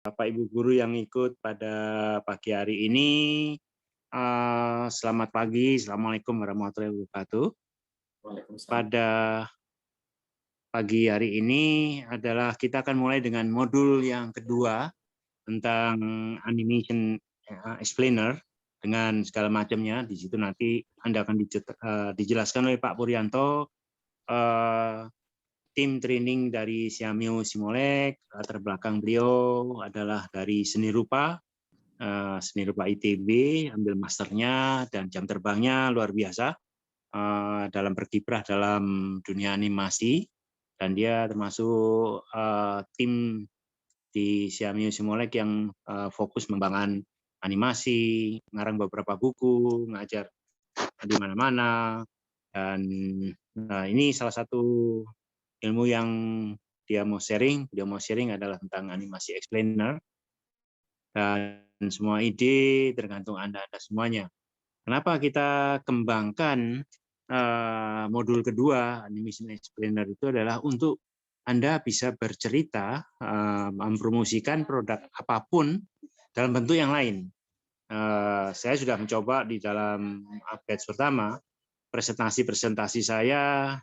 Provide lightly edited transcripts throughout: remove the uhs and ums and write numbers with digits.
Bapak Ibu guru yang ikut pada pagi hari ini, selamat pagi, Assalamualaikum warahmatullahi wabarakatuh. Waalaikumsalam. Pada pagi hari ini adalah kita akan mulai dengan modul yang kedua tentang animation explainer dengan segala macamnya. Di situ nanti Anda akan dijelaskan oleh Pak Puryanto, tim training dari Siamio Simolek. Latar belakang beliau adalah dari seni rupa ITB, ambil masternya dan jam terbangnya luar biasa dalam berkiprah dalam dunia animasi, dan dia termasuk tim di Siamio Simolek yang fokus membangun animasi, ngarang beberapa buku, ngajar di mana-mana, dan ini salah satu ilmu yang dia mau sharing adalah tentang animasi explainer. Dan semua ide tergantung Anda semuanya. Kenapa kita kembangkan modul kedua animation explainer itu adalah untuk Anda bisa bercerita, mempromosikan produk apapun dalam bentuk yang lain. Saya sudah mencoba di dalam batch pertama, presentasi saya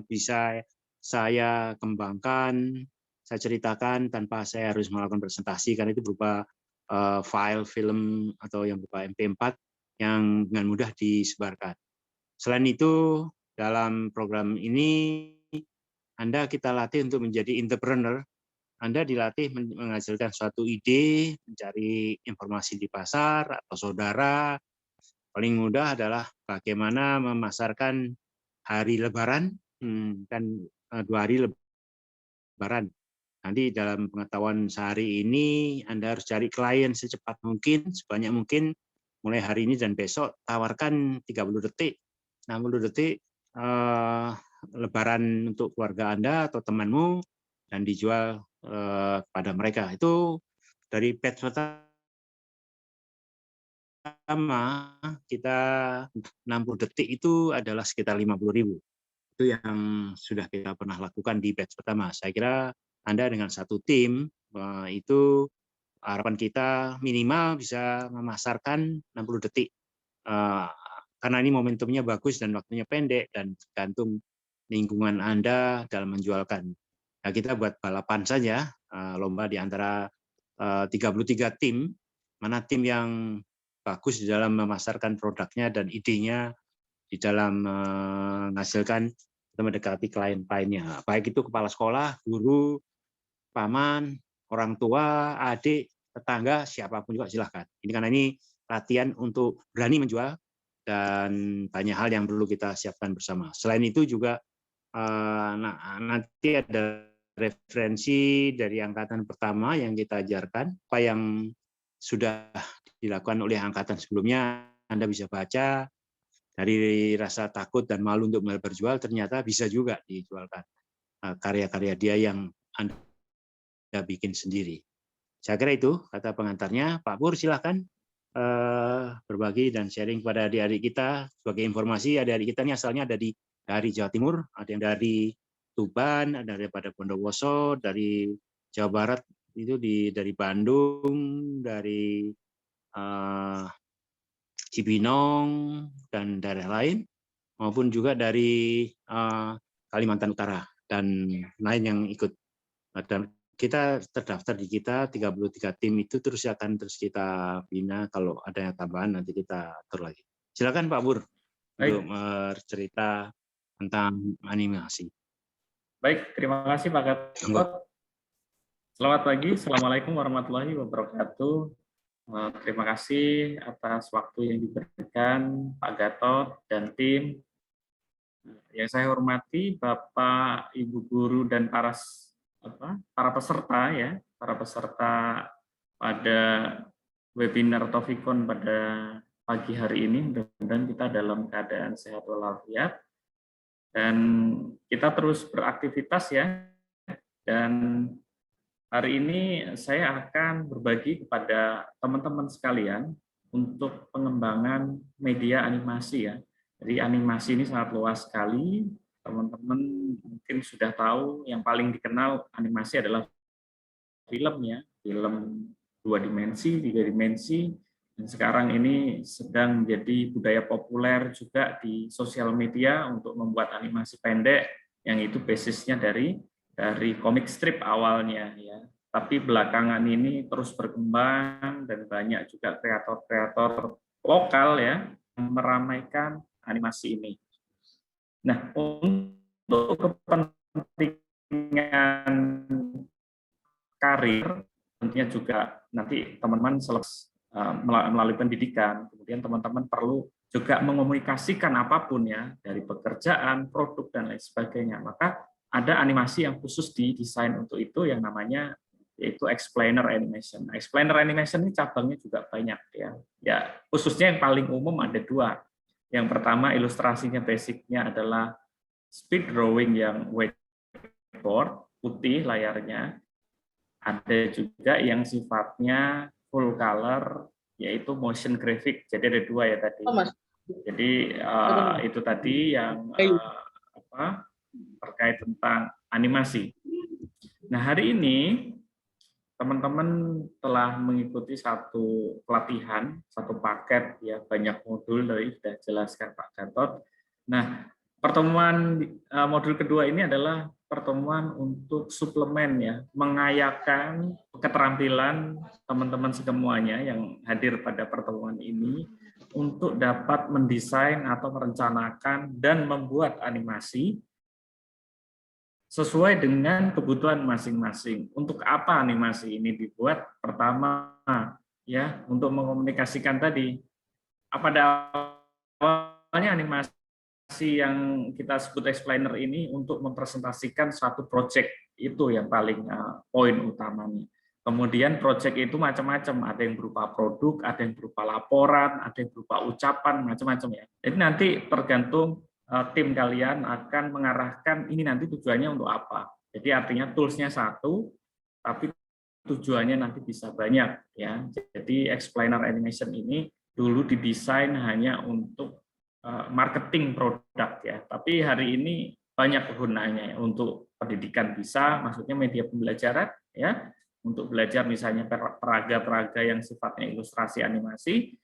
bisa saya kembangkan, saya ceritakan tanpa saya harus melakukan presentasi, karena itu berupa file film atau yang berupa MP4 yang dengan mudah disebarkan. Selain itu, dalam program ini Anda kita latih untuk menjadi entrepreneur. Anda dilatih menghasilkan suatu ide, mencari informasi di pasar atau saudara. Paling mudah adalah bagaimana memasarkan hari Lebaran, kan 2 hari Lebaran. Nanti dalam pengetahuan sehari ini Anda harus cari klien secepat mungkin, sebanyak mungkin, mulai hari ini dan besok tawarkan 30 detik, 60 detik Lebaran untuk keluarga Anda atau temanmu, dan dijual kepada mereka. Itu dari batch pertama kita 60 detik itu adalah sekitar 50.000. Itu yang sudah kita pernah lakukan di batch pertama. Saya kira Anda dengan satu tim itu harapan kita minimal bisa memasarkan 60 detik. Karena ini momentumnya bagus dan waktunya pendek dan tergantung lingkungan Anda dalam menjualkan. Nah, kita buat balapan saja, lomba di antara 33 tim, mana tim yang bagus di dalam memasarkan produknya dan idenya di dalam menghasilkan atau mendekati klien-kliennya. Baik itu kepala sekolah, guru, paman, orang tua, adik, tetangga, siapapun juga silahkan. Ini karena ini latihan untuk berani menjual dan banyak hal yang perlu kita siapkan bersama. Selain itu juga nanti ada referensi dari angkatan pertama yang kita ajarkan, apa yang sudah dilakukan oleh angkatan sebelumnya. Anda bisa baca, dari rasa takut dan malu untuk berjual, ternyata bisa juga dijualkan karya-karya dia yang Anda bikin sendiri. Saya kira itu kata pengantarnya. Pak Pur, silahkan berbagi dan sharing kepada adik-adik kita. Sebagai informasi, adik-adik kita ini asalnya ada dari Jawa Timur, ada yang dari Tuban, ada daripada Bondowoso, dari Jawa Barat, itu dari Bandung, dari Cibinong, dan daerah lain, maupun juga dari Kalimantan Utara dan lain yang ikut. Dan kita terdaftar di kita 33 tim itu akan terus kita bina. Kalau ada yang tambahan nanti kita atur lagi. Silakan Pak Pur untuk bercerita tentang animasi. Baik, terima kasih Pak Gatot. Selamat pagi, Assalamualaikum warahmatullahi wabarakatuh. Terima kasih atas waktu yang diberikan Pak Gatot dan tim. Yang saya hormati Bapak, Ibu guru dan para peserta ya, para peserta pada webinar Tofikon pada pagi hari ini. Mudah-mudahan kita dalam keadaan sehat walafiat dan kita terus beraktivitas ya. Dan hari ini saya akan berbagi kepada teman-teman sekalian untuk pengembangan media animasi ya. Jadi animasi ini sangat luas sekali. Teman-teman mungkin sudah tahu yang paling dikenal animasi adalah film ya, film 2 dimensi, 3 dimensi, dan sekarang ini sedang menjadi budaya populer juga di sosial media untuk membuat animasi pendek yang itu basisnya dari komik strip awalnya ya. Tapi belakangan ini terus berkembang dan banyak juga kreator-kreator lokal ya yang meramaikan animasi ini. Nah, untuk kepentingan karir, tentunya juga nanti teman-teman melalui pendidikan, kemudian teman-teman perlu juga mengomunikasikan apapun ya, dari pekerjaan, produk, dan lain sebagainya. Maka ada animasi yang khusus didesain untuk itu yang namanya yaitu explainer animation. Explainer animation ini cabangnya juga banyak ya. Ya, khususnya yang paling umum ada 2. Yang pertama ilustrasinya basicnya adalah speed drawing yang whiteboard, putih layarnya. Ada juga yang sifatnya full color, yaitu motion graphic. Jadi ada 2 ya tadi. Jadi itu tadi yang terkait tentang animasi. Nah, hari ini teman-teman telah mengikuti satu pelatihan, satu paket ya, banyak modul dari sudah jelaskan Pak Gatot. Nah, pertemuan modul kedua ini adalah pertemuan untuk suplemen ya, mengayakan keterampilan teman-teman semuanya yang hadir pada pertemuan ini untuk dapat mendesain atau merencanakan dan membuat animasi sesuai dengan kebutuhan masing-masing. Untuk apa animasi ini dibuat? Pertama, ya, untuk mengomunikasikan tadi. Pada awalnya animasi yang kita sebut explainer ini untuk mempresentasikan suatu project, itu yang paling poin utamanya. Kemudian project itu macam-macam, ada yang berupa produk, ada yang berupa laporan, ada yang berupa ucapan, macam-macam ya. Jadi nanti tergantung tim kalian akan mengarahkan ini nanti tujuannya untuk apa. Jadi artinya toolsnya satu, tapi tujuannya nanti bisa banyak ya. Jadi explainer animation ini dulu didesain hanya untuk marketing produk ya. Tapi hari ini banyak kegunaannya ya. Untuk pendidikan bisa, maksudnya media pembelajaran ya, untuk belajar misalnya peraga-peraga yang sifatnya ilustrasi animasi.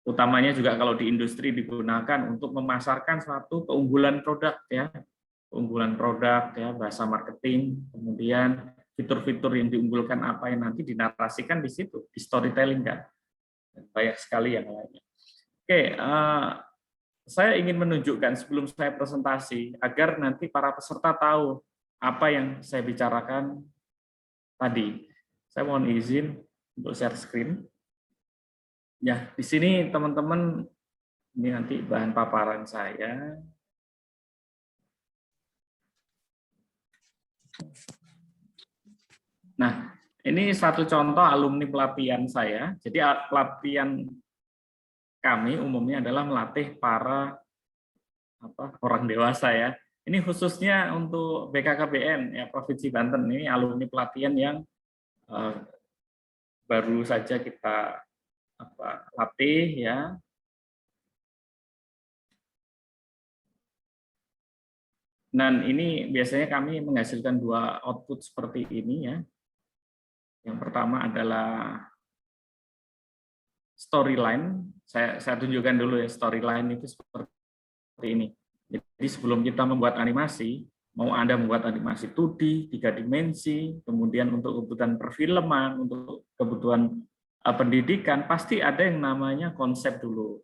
Utamanya juga kalau di industri digunakan untuk memasarkan suatu keunggulan produk ya, keunggulan produk ya, bahasa marketing, kemudian fitur-fitur yang diunggulkan apa yang nanti dinarasikan di situ, di storytelling kan, dan banyak sekali yang lainnya. Oke, saya ingin menunjukkan sebelum saya presentasi agar nanti para peserta tahu apa yang saya bicarakan tadi. Saya mohon izin untuk share screen. Ya, di sini teman-teman, ini nanti bahan paparan saya. Nah, ini satu contoh alumni pelatihan saya. Jadi pelatihan kami umumnya adalah melatih para orang dewasa ya. Ini khususnya untuk BKKBN ya, Provinsi Banten. Ini alumni pelatihan yang baru saja kita latih ya. Dan ini biasanya kami menghasilkan 2 output seperti ini ya. Yang pertama adalah storyline. Saya tunjukkan dulu ya, storyline itu seperti ini. Jadi sebelum kita membuat animasi, mau Anda membuat animasi 2D, 3 dimensi, kemudian untuk kebutuhan perfilman, untuk kebutuhan pendidikan, pasti ada yang namanya konsep dulu.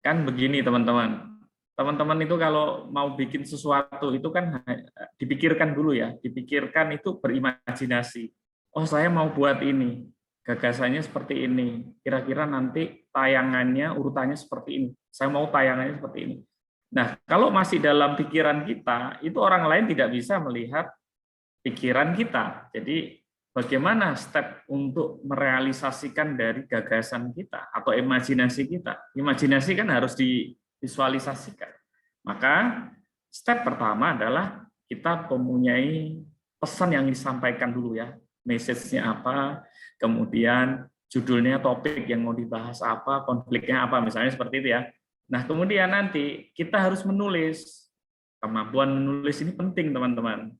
Kan begini teman-teman. Teman-teman itu kalau mau bikin sesuatu itu kan dipikirkan dulu ya, dipikirkan itu berimajinasi. Oh, saya mau buat ini, gagasannya seperti ini, kira-kira nanti tayangannya urutannya seperti ini, saya mau tayangannya seperti ini. Nah, kalau masih dalam pikiran kita, itu orang lain tidak bisa melihat pikiran kita. Jadi bagaimana step untuk merealisasikan dari gagasan kita atau imajinasi kita? Imajinasi kan harus divisualisasikan. Maka step pertama adalah kita mempunyai pesan yang disampaikan dulu ya. Message-nya apa, kemudian judulnya, topik yang mau dibahas apa, konfliknya apa, misalnya seperti itu ya. Nah, kemudian nanti kita harus menulis. Kemampuan menulis ini penting, teman-teman.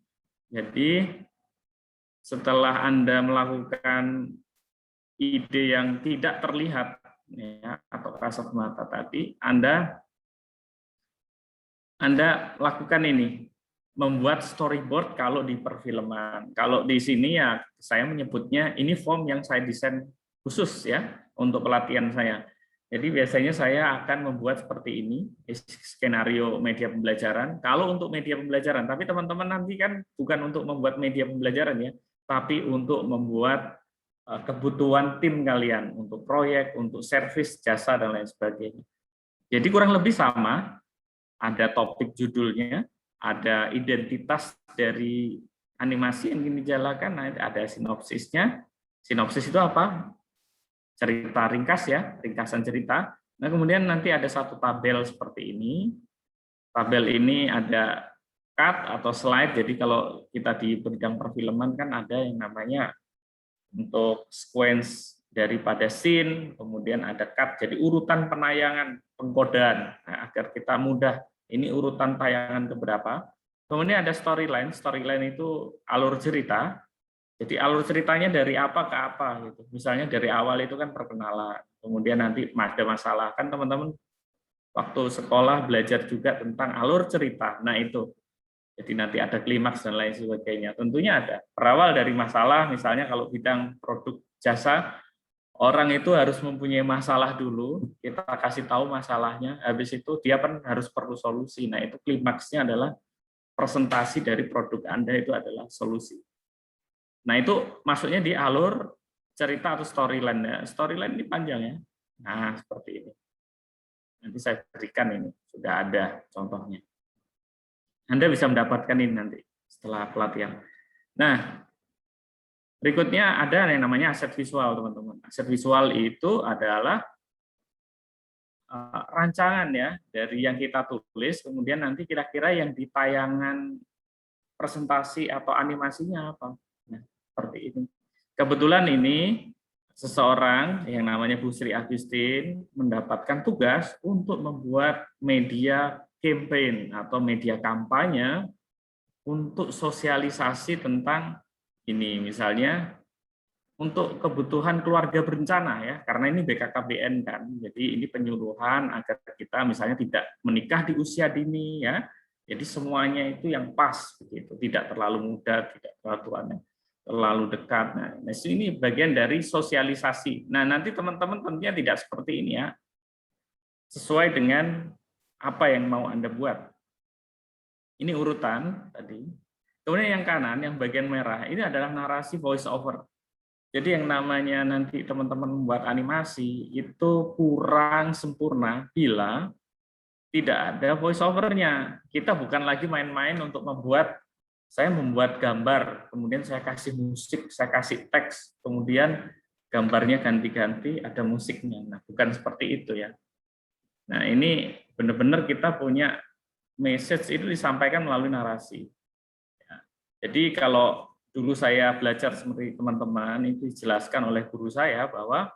Jadi setelah Anda melakukan ide yang tidak terlihat ya, atau kasat mata tadi, Anda lakukan ini, membuat storyboard kalau di perfilman. Kalau di sini ya saya menyebutnya ini form yang saya desain khusus ya untuk pelatihan saya. Jadi biasanya saya akan membuat seperti ini, skenario media pembelajaran. Kalau untuk media pembelajaran, tapi teman-teman nanti kan bukan untuk membuat media pembelajaran ya, tapi untuk membuat kebutuhan tim kalian untuk proyek, untuk servis, jasa dan lain sebagainya. Jadi kurang lebih sama, ada topik judulnya, ada identitas dari animasi yang ingin dijalankan, ada sinopsisnya. Sinopsis itu apa? Cerita ringkas ya, ringkasan cerita. Nah, kemudian nanti ada satu tabel seperti ini. Tabel ini ada cut atau slide. Jadi kalau kita di bidang perfilman kan ada yang namanya untuk sequence daripada scene, kemudian ada cut. Jadi urutan penayangan, pengkodaan. Nah, agar kita mudah ini urutan tayangan keberapa. Kemudian ada storyline. Storyline itu alur cerita. Jadi alur ceritanya dari apa ke apa gitu. Misalnya dari awal itu kan perkenalan, kemudian nanti ada masalah. Kan teman-teman waktu sekolah belajar juga tentang alur cerita. Nah, itu. Jadi nanti ada klimaks dan lain sebagainya. Tentunya ada. Berawal dari masalah, misalnya kalau bidang produk jasa, orang itu harus mempunyai masalah dulu, kita kasih tahu masalahnya, habis itu dia kan harus perlu solusi. Nah, itu klimaksnya adalah presentasi dari produk Anda itu adalah solusi. Nah, itu masuknya di alur cerita atau storyline ya. Storyline ini panjang ya. Nah, seperti ini. Nanti saya berikan ini, sudah ada contohnya. Anda bisa mendapatkan ini nanti setelah pelatihan. Nah, berikutnya ada yang namanya aset visual, teman-teman. Aset visual itu adalah rancangan ya dari yang kita tulis, kemudian nanti kira-kira yang di tayangan presentasi atau animasinya apa. Nah, seperti ini. Kebetulan ini seseorang yang namanya Bu Sri Agustin mendapatkan tugas untuk membuat media campaign atau media kampanye untuk sosialisasi tentang ini, misalnya untuk kebutuhan keluarga berencana ya, karena ini BKKBN kan, jadi ini penyuluhan agar kita misalnya tidak menikah di usia dini ya, jadi semuanya itu yang pas begitu, tidak terlalu muda, tidak terlalu tua, terlalu dekat. Nah, ini bagian dari sosialisasi. Nah, nanti teman-teman tentunya tidak seperti ini ya, sesuai dengan apa yang mau Anda buat. Ini urutan tadi. Kemudian yang kanan, yang bagian merah, ini adalah narasi voice over. Jadi yang namanya nanti teman-teman membuat animasi itu kurang sempurna bila tidak ada voice over-nya. Kita bukan lagi main-main untuk saya membuat gambar, kemudian saya kasih musik, saya kasih teks, kemudian gambarnya ganti-ganti, ada musiknya. Nah, bukan seperti itu ya. Nah, ini benar-benar kita punya message itu disampaikan melalui narasi. Jadi kalau dulu saya belajar seperti teman-teman, itu dijelaskan oleh guru saya bahwa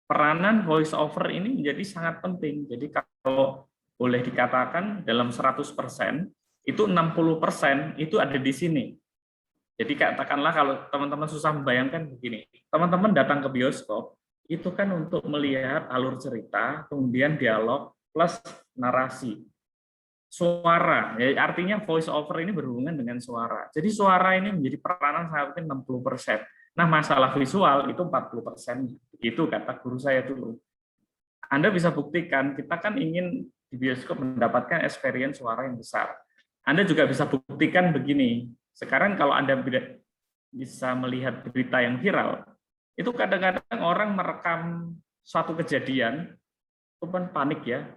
peranan voice over ini menjadi sangat penting. Jadi kalau boleh dikatakan dalam 100%, itu 60% itu ada di sini. Jadi katakanlah kalau teman-teman susah membayangkan begini, teman-teman datang ke bioskop, itu kan untuk melihat alur cerita, kemudian dialog, plus narasi. Suara, ya, artinya voice over ini berhubungan dengan suara. Jadi suara ini menjadi peranan sangat penting 60%. Nah, masalah visual itu 40%. Itu kata guru saya dulu. Anda bisa buktikan, kita kan ingin di bioskop mendapatkan experience suara yang besar. Anda juga bisa buktikan begini. Sekarang kalau Anda bisa melihat berita yang viral, itu kadang-kadang orang merekam suatu kejadian, itu kan panik ya,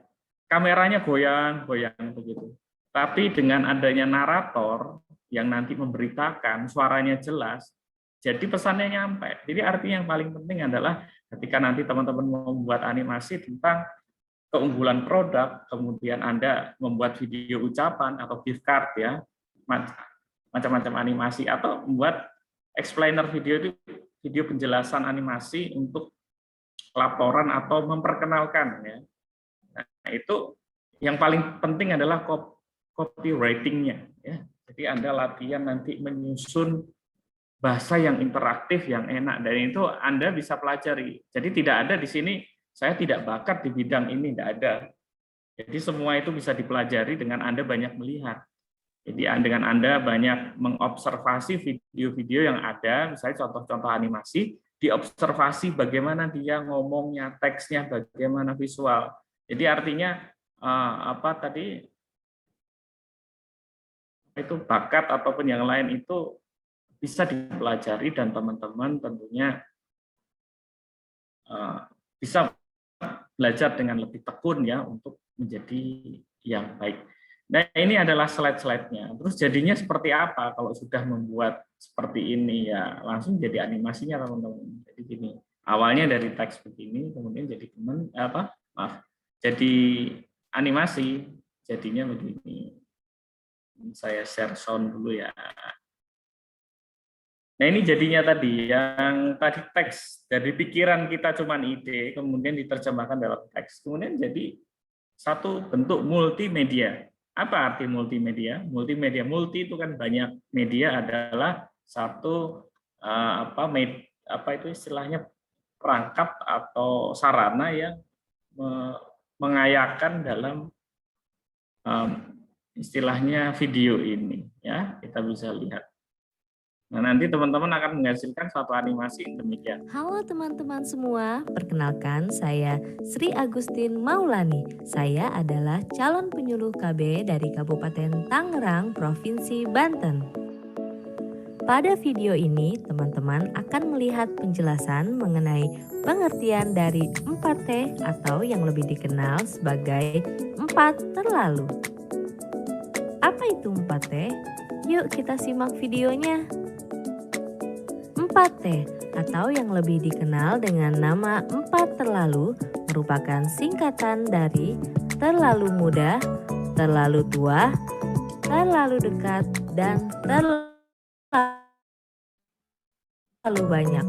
kameranya goyang-goyang begitu. Tapi dengan adanya narator yang nanti memberitakan, suaranya jelas, jadi pesannya nyampe. Jadi artinya yang paling penting adalah ketika nanti teman-teman membuat animasi tentang keunggulan produk, kemudian Anda membuat video ucapan atau gift card ya, macam-macam animasi, atau membuat explainer video itu video penjelasan animasi untuk laporan atau memperkenalkan ya. Nah, itu yang paling penting adalah copywriting-nya ya. Jadi Anda latihan nanti menyusun bahasa yang interaktif, yang enak, dan itu Anda bisa pelajari. Jadi tidak ada di sini, saya tidak bakat di bidang ini, tidak ada. Jadi semua itu bisa dipelajari dengan Anda banyak melihat. Jadi dengan Anda banyak mengobservasi video-video yang ada, misalnya contoh-contoh animasi, diobservasi bagaimana dia ngomongnya, teksnya, bagaimana visual. Jadi artinya apa tadi itu bakat ataupun yang lain itu bisa dipelajari dan teman-teman tentunya bisa belajar dengan lebih tekun ya untuk menjadi yang baik. Nah, ini adalah slide-slide-nya. Terus jadinya seperti apa kalau sudah membuat seperti ini ya, langsung jadi animasinya teman-teman. Jadi gini, awalnya dari teks begini, kemudian jadi jadi animasi, jadinya begini. Saya share sound dulu ya. Nah, ini jadinya tadi, yang tadi teks, dari pikiran kita cuman ide, kemudian diterjemahkan dalam teks, kemudian jadi satu bentuk multimedia. Apa arti multimedia? Multimedia, multi itu kan banyak, media adalah satu apa itu istilahnya perangkat atau sarana yang mengayakan dalam istilahnya video ini, ya kita bisa lihat. Nah, nanti teman-teman akan menghasilkan suatu animasi demikian. Halo teman-teman semua, perkenalkan saya Sri Agustin Maulani. Saya adalah calon penyuluh KB dari Kabupaten Tangerang, Provinsi Banten. Pada video ini, teman-teman akan melihat penjelasan mengenai pengertian dari 4T atau yang lebih dikenal sebagai 4 terlalu. Apa itu 4T? Yuk kita simak videonya. 4T atau yang lebih dikenal dengan nama 4 terlalu merupakan singkatan dari terlalu muda, terlalu tua, terlalu dekat, dan terlalu banyak.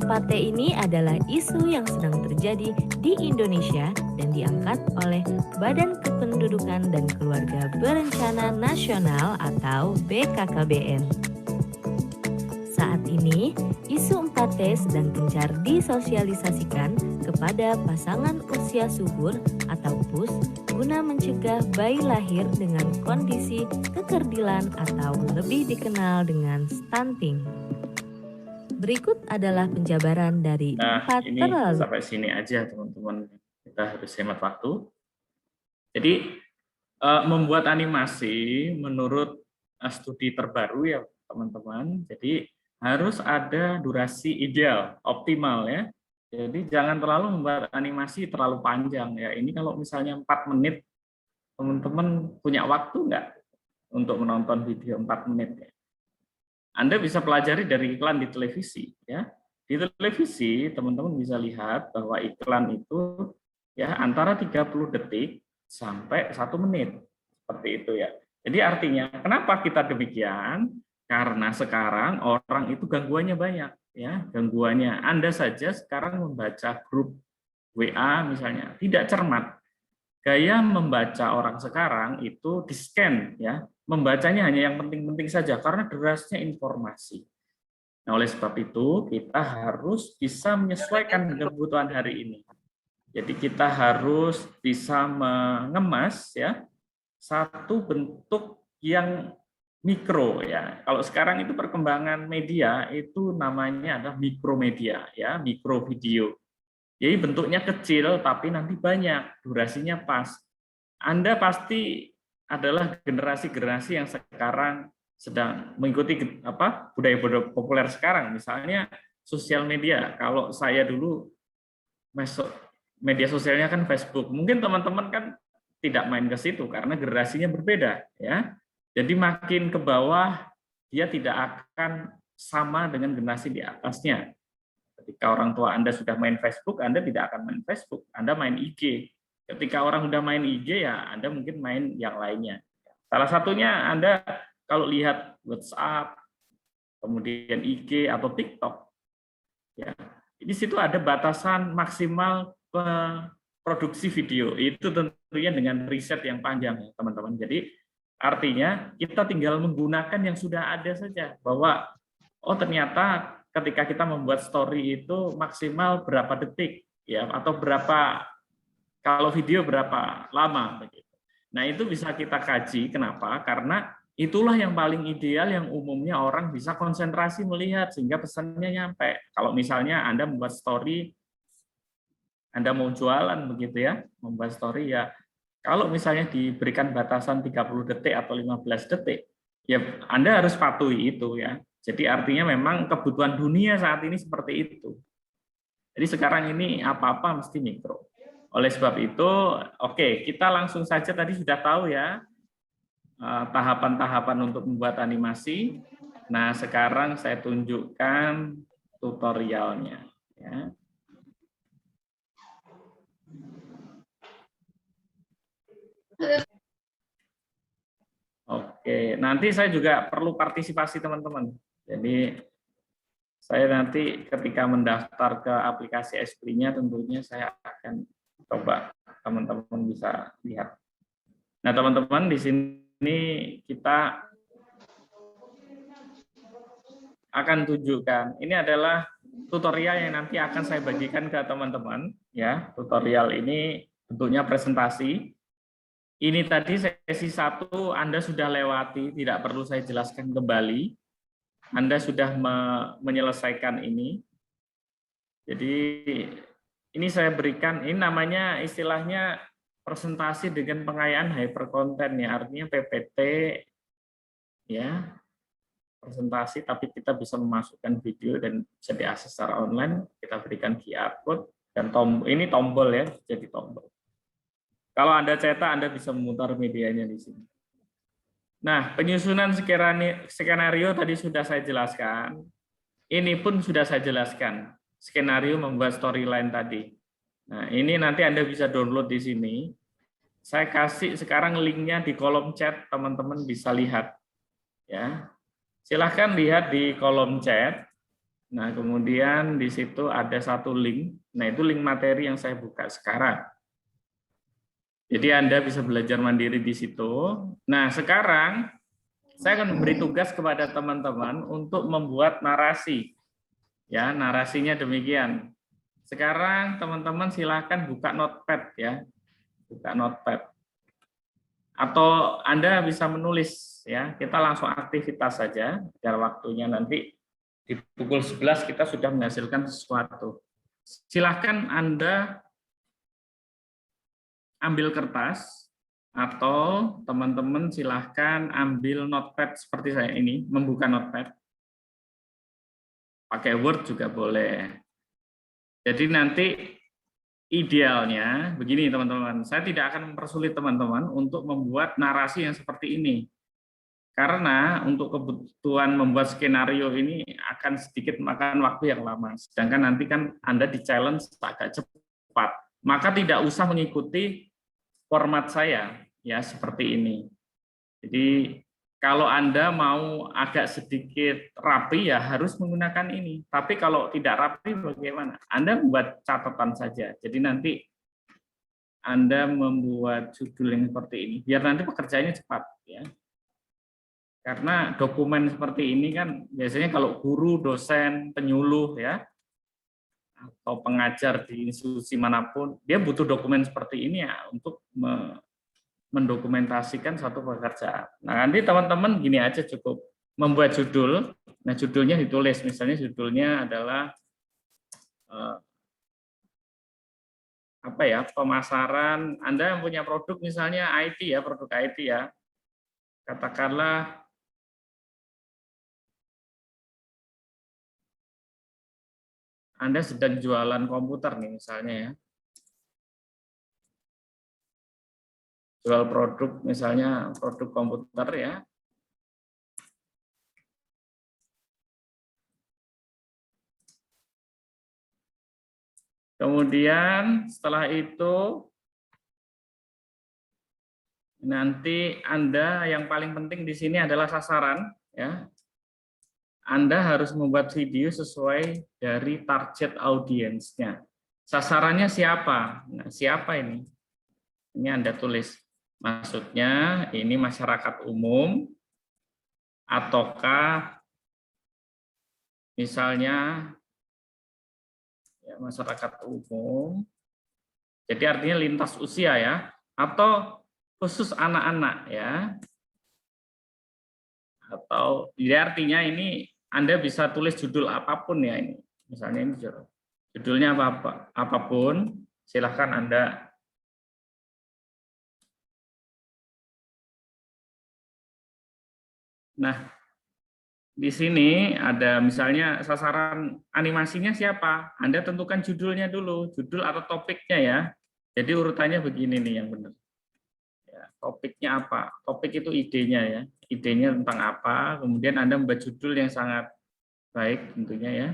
4T ini adalah isu yang sedang terjadi di Indonesia dan diangkat oleh Badan Kependudukan dan Keluarga Berencana Nasional atau BKKBN. Saat ini, isu 4T sedang gencar disosialisasikan kepada pasangan usia subur atau PUS guna mencegah bayi lahir dengan kondisi kekerdilan atau lebih dikenal dengan stunting. Berikut adalah penjabaran dari 4 ini terlalu. Sampai sini aja teman-teman, kita harus hemat waktu. Jadi membuat animasi menurut studi terbaru ya teman-teman, jadi harus ada durasi ideal, optimal ya. Jadi jangan terlalu membuat animasi terlalu panjang ya. Ini kalau misalnya 4 menit, teman-teman punya waktu nggak untuk menonton video 4 menit ya? Anda bisa pelajari dari iklan di televisi ya. Di televisi teman-teman bisa lihat bahwa iklan itu ya antara 30 detik sampai 1 menit. Seperti itu ya. Jadi artinya kenapa kita demikian? Karena sekarang orang itu gangguannya banyak ya, gangguannya. Anda saja sekarang membaca grup WA misalnya tidak cermat. Gaya membaca orang sekarang itu di-scan ya, membacanya hanya yang penting-penting saja karena derasnya informasi. Nah, oleh sebab itu kita harus bisa menyesuaikan dengan kebutuhan hari ini. Jadi kita harus bisa mengemas ya satu bentuk yang mikro ya. Kalau sekarang itu perkembangan media itu namanya adalah mikromedia ya, mikro video. Jadi bentuknya kecil tapi nanti banyak, durasinya pas. Anda pasti adalah generasi-generasi yang sekarang sedang mengikuti budaya-budaya populer sekarang, misalnya sosial media. Kalau saya dulu media sosialnya kan Facebook. Mungkin teman-teman kan tidak main ke situ karena generasinya berbeda ya. Jadi makin ke bawah dia tidak akan sama dengan generasi di atasnya. Ketika orang tua Anda sudah main Facebook, Anda tidak akan main Facebook, Anda main IG. Ketika orang sudah main IG ya Anda mungkin main yang lainnya. Salah satunya Anda kalau lihat WhatsApp, kemudian IG atau TikTok, ya di situ ada batasan maksimal produksi video. Itu tentunya dengan riset yang panjang ya teman-teman. Jadi Artinya kita tinggal menggunakan yang sudah ada saja, bahwa oh ternyata ketika kita membuat story itu maksimal berapa detik ya, atau berapa, kalau video berapa lama begitu. Nah, itu bisa kita kaji. Kenapa? Karena itulah yang paling ideal, yang umumnya orang bisa konsentrasi melihat sehingga pesannya nyampe. Kalau misalnya Anda membuat story, Anda mau jualan begitu ya, membuat story ya, kalau misalnya diberikan batasan 30 detik atau 15 detik, ya Anda harus patuhi itu ya. Jadi artinya memang kebutuhan dunia saat ini seperti itu. Jadi sekarang ini apa-apa mesti mikro. Oleh sebab itu, oke, kita langsung saja, tadi sudah tahu ya tahapan-tahapan untuk membuat animasi. Nah, sekarang saya tunjukkan tutorialnya ya. Oke, nanti saya juga perlu partisipasi teman-teman. Jadi saya nanti ketika mendaftar ke aplikasi Esprit-nya tentunya saya akan coba teman-teman bisa lihat. Nah, teman-teman, di sini kita akan tunjukkan. Ini adalah tutorial yang nanti akan saya bagikan ke teman-teman ya. Tutorial ini bentuknya presentasi. Ini tadi sesi 1 Anda sudah lewati, tidak perlu saya jelaskan kembali. Anda sudah menyelesaikan ini. Jadi ini saya berikan, ini namanya istilahnya presentasi dengan pengayaan hypercontent ya, artinya PPT ya, presentasi tapi kita bisa memasukkan video dan bisa diakses secara online. Kita berikan QR code dan ini tombol ya, jadi tombol. Kalau Anda cetak, Anda bisa memutar medianya di sini. Nah, penyusunan skenario tadi sudah saya jelaskan. Ini pun sudah saya jelaskan. Skenario membuat storyline tadi. Nah, ini nanti Anda bisa download di sini. Saya kasih sekarang linknya di kolom chat, teman-teman bisa lihat. Ya, silahkan lihat di kolom chat. Nah, kemudian di situ ada satu link. Nah, itu link materi yang saya buka sekarang. Jadi Anda bisa belajar mandiri di situ. Nah, sekarang saya akan memberi tugas kepada teman-teman untuk membuat narasi. Ya, narasinya demikian. Sekarang teman-teman silakan buka notepad ya. Buka notepad. Atau Anda bisa menulis ya. Kita langsung aktivitas saja biar waktunya nanti di pukul 11 kita sudah menghasilkan sesuatu. Silakan Anda ambil kertas atau teman-teman silahkan ambil notepad seperti saya ini, membuka notepad. Pakai Word juga boleh. Jadi nanti idealnya begini teman-teman, saya tidak akan mempersulit teman-teman untuk membuat narasi yang seperti ini. Karena untuk kebutuhan membuat skenario ini akan sedikit makan waktu yang lama. Sedangkan nanti kan Anda di-challenge agak cepat. Maka tidak usah mengikuti format saya ya seperti ini. Jadi kalau Anda mau agak sedikit rapi ya harus menggunakan ini. Tapi kalau tidak rapi bagaimana? Anda membuat catatan saja. Jadi nanti Anda membuat judul yang seperti ini biar nanti pekerjaannya cepat ya. Karena dokumen seperti ini kan biasanya kalau guru, dosen, penyuluh ya atau pengajar di institusi manapun, dia butuh dokumen seperti ini ya untuk mendokumentasikan satu pekerjaan. Nah, nanti teman-teman gini aja cukup membuat judul. Nah, judulnya ditulis, misalnya judulnya adalah apa ya, pemasaran. Anda yang punya produk misalnya IT ya, produk IT ya. Katakanlah Anda sedang jualan komputer nih misalnya ya. Jual produk misalnya produk komputer ya. Kemudian setelah itu nanti Anda yang paling penting di sini adalah sasaran ya. Anda harus membuat video sesuai dari target audiensnya. Sasarannya siapa? Nah, siapa ini? Ini Anda tulis. Maksudnya ini masyarakat umum ataukah misalnya ya, masyarakat umum. Jadi artinya lintas usia ya, atau khusus anak-anak ya. Atau ya artinya ini Anda bisa tulis judul apapun ya ini. Misalnya ini judulnya apapun, silahkan Anda. Nah, di sini ada misalnya sasaran animasinya siapa? Anda tentukan judulnya dulu, judul atau topiknya ya. Jadi urutannya begini nih yang benar. Ya, topiknya apa? Topik itu idenya ya. Idenya tentang apa? Kemudian Anda membuat judul yang sangat baik tentunya ya.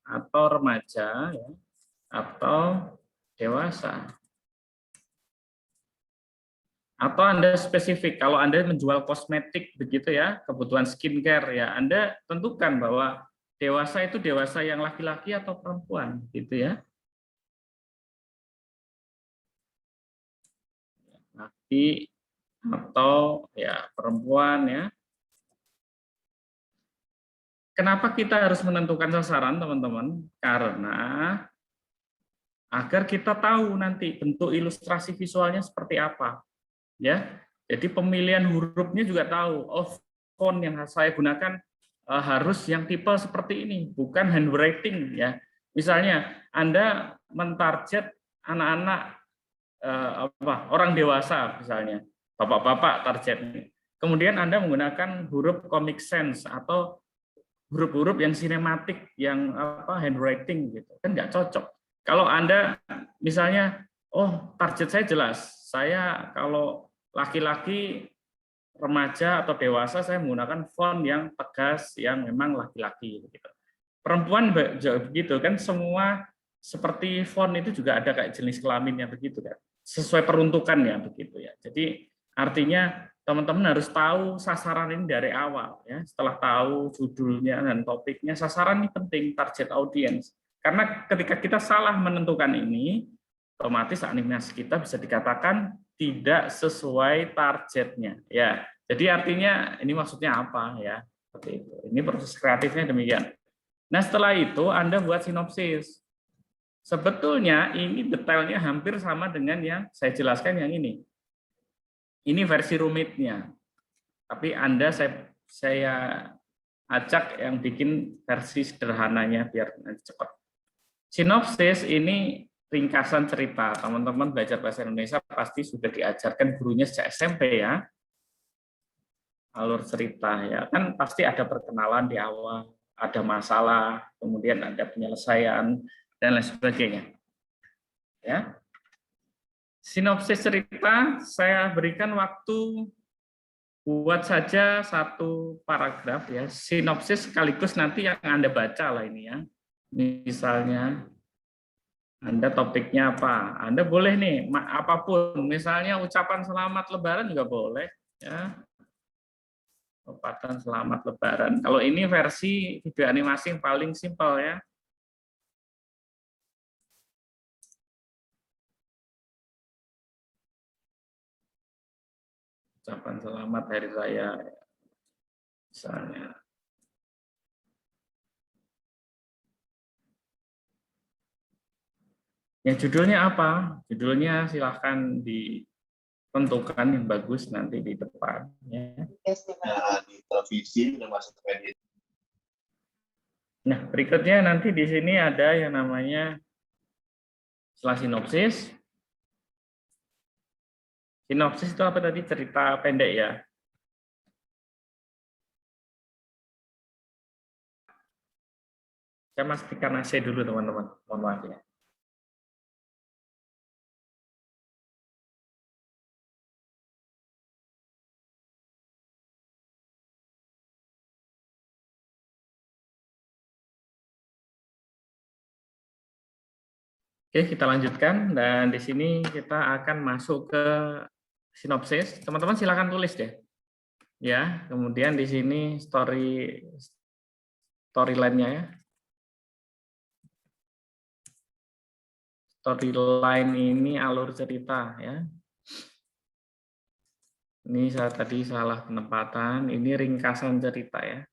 Atau remaja ya, atau dewasa. Atau Anda spesifik, kalau Anda menjual kosmetik begitu ya, kebutuhan skincare ya, Anda tentukan bahwa dewasa itu dewasa yang laki-laki atau perempuan gitu ya. Laki atau ya perempuan ya. Kenapa kita harus menentukan sasaran, teman-teman? Karena agar kita tahu nanti bentuk ilustrasi visualnya seperti apa. Ya, jadi pemilihan hurufnya juga tahu. Oh, font yang saya gunakan harus yang tipe seperti ini, bukan handwriting ya. Misalnya Anda mentarget anak-anak orang dewasa misalnya, bapak-bapak targetnya. Kemudian Anda menggunakan huruf Comic Sans atau huruf-huruf yang sinematik, yang handwriting gitu, kan nggak cocok. Kalau Anda misalnya, oh target saya jelas, saya kalau laki-laki, remaja atau dewasa saya menggunakan font yang tegas, yang memang laki-laki. Gitu. Perempuan begitu kan, semua seperti font itu juga ada kayak jenis kelaminnya begitu kan, sesuai peruntukannya begitu ya. Jadi artinya teman-teman harus tahu sasaran ini dari awal ya. Setelah tahu judulnya dan topiknya, sasaran ini penting, target audience. Karena ketika kita salah menentukan ini, otomatis animasi kita bisa dikatakan tidak sesuai targetnya ya. Jadi artinya ini maksudnya apa ya? Seperti itu. Ini proses kreatifnya demikian. Nah, setelah itu Anda buat sinopsis. Sebetulnya ini detailnya hampir sama dengan yang saya jelaskan yang ini. Ini versi rumitnya, tapi Anda saya ajak yang bikin versi sederhananya biar nanti cepat. Sinopsis ini ringkasan cerita. Teman-teman belajar bahasa Indonesia pasti sudah diajarkan gurunya sejak SMP ya. Alur cerita ya, kan pasti ada perkenalan di awal, ada masalah, kemudian ada penyelesaian dan lain sebagainya. Ya. Sinopsis cerita saya berikan waktu buat saja 1 paragraf ya. Sinopsis sekaligus nanti yang Anda baca lah ini ya. Misalnya Anda topiknya apa? Anda boleh nih apapun, misalnya ucapan selamat lebaran juga boleh ya. Ucapan selamat lebaran. Kalau ini versi video animasi yang paling simpel ya. Ucapan selamat hari raya misalnya. Ya judulnya apa? Judulnya silahkan ditentukan yang bagus nanti di depan. Ya. Di televisi masuk media. Nah berikutnya nanti di sini ada yang namanya setelah sinopsis. Sinopsis itu apa tadi? Cerita pendek ya. Saya matikan AC dulu teman-teman. Mohon maaf ya. Oke, kita lanjutkan dan di sini kita akan masuk ke sinopsis. Teman-teman silakan tulis deh. Ya, kemudian di sini story storyline-nya ya. Storyline ini alur cerita ya. Ini saya tadi salah penempatan, ini ringkasan cerita ya.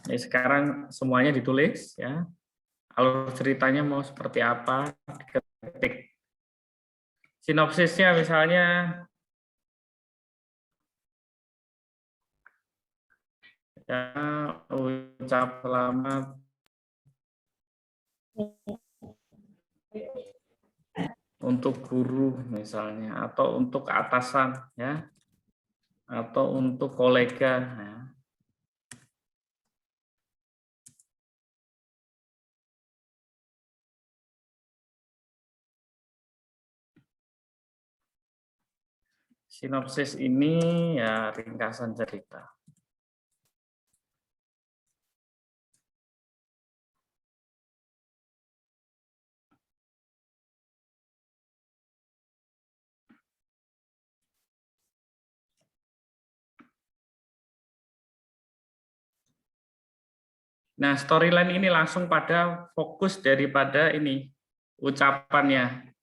Jadi sekarang semuanya ditulis ya. Alur ceritanya mau seperti apa, diketik. Sinopsisnya misalnya ya, ucap selamat untuk guru misalnya, atau untuk atasan ya, atau untuk kolega ya. Sinopsis ini ya ringkasan cerita. Nah, storyline ini langsung pada fokus daripada ini, ucapannya.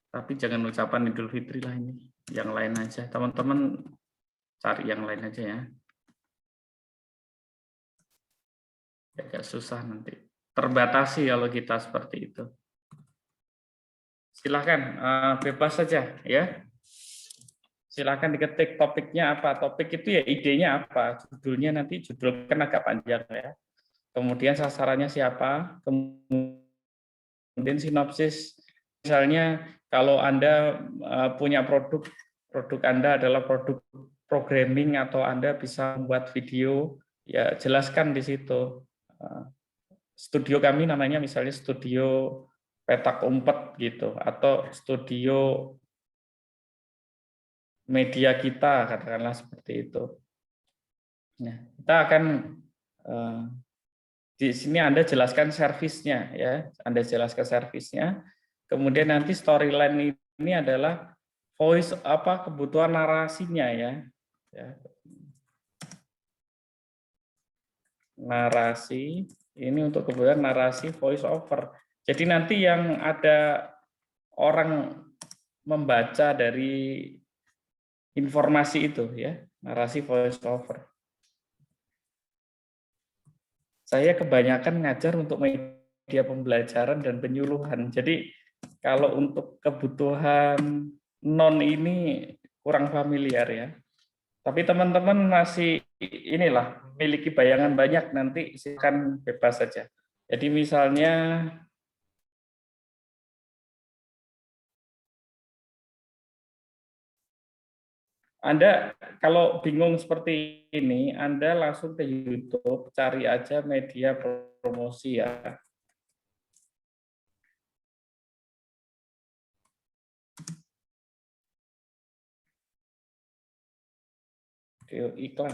Tapi jangan ucapan Idul Fitri lah ini, yang lain aja. Teman-teman cari yang lain aja ya. Agak susah nanti. Terbatasi kalau kita seperti itu. Silahkan, bebas saja ya. Silahkan diketik topiknya apa. Topik itu ya idenya apa. Judulnya nanti judul kan agak panjang ya. Kemudian sasarannya siapa. Kemudian sinopsis. Misalnya kalau Anda punya produk Anda adalah produk programming atau Anda bisa membuat video, ya jelaskan di situ. Studio kami namanya misalnya studio petak umpet gitu, atau studio media kita, katakanlah seperti itu. Nah, kita akan di sini Anda jelaskan servisnya ya, Anda jelaskan servisnya. Kemudian nanti storyline ini adalah voice kebutuhan narasinya ya. Narasi ini untuk kebutuhan narasi voice over. Jadi nanti yang ada orang membaca dari informasi itu ya, narasi voice over. Saya kebanyakan ngajar untuk media pembelajaran dan penyuluhan. Jadi kalau untuk kebutuhan non ini kurang familiar ya. Tapi teman-teman masih inilah memiliki bayangan banyak, nanti silakan bebas saja. Jadi misalnya Anda kalau bingung seperti ini, Anda langsung ke YouTube, cari aja media promosi ya. Video iklan.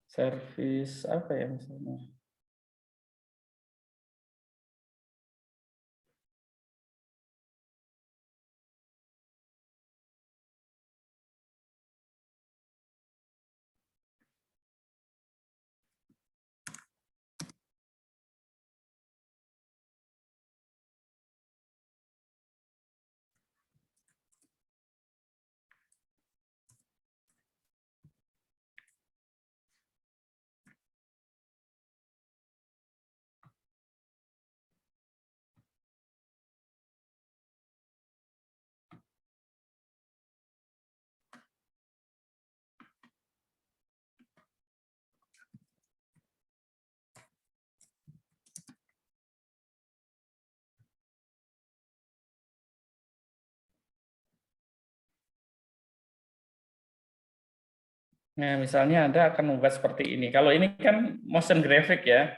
Servis apa ya misalnya? Nah, misalnya Anda akan membuat seperti ini. Kalau ini kan motion graphic ya.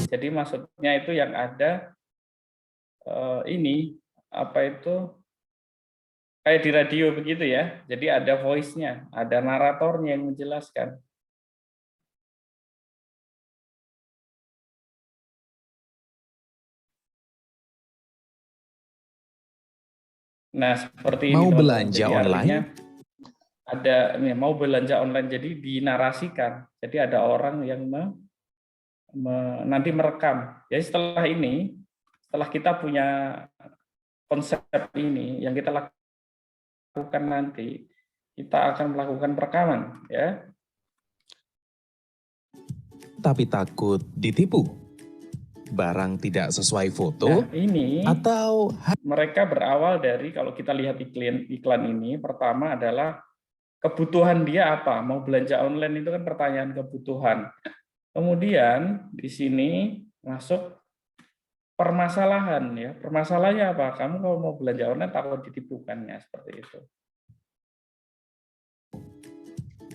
Jadi maksudnya itu yang ada ini apa itu kayak di radio begitu ya. Jadi ada voice-nya, ada naratornya yang menjelaskan. Nah, seperti ini Mau teman-teman. belanja Jadi artinya online? ada mau belanja online, jadi dinarasikan. Jadi ada orang yang nanti merekam. Jadi setelah ini, setelah kita punya konsep ini, yang kita lakukan nanti, kita akan melakukan perekaman, ya. Tapi takut ditipu? Barang tidak sesuai foto? Nah, ini Atau mereka berawal dari, kalau kita lihat iklan ini, pertama adalah kebutuhan dia apa? Mau belanja online itu kan pertanyaan kebutuhan. Kemudian di sini masuk permasalahan ya. Permasalahannya apa? Kamu kalau mau belanja online takut ditipukannya, seperti itu.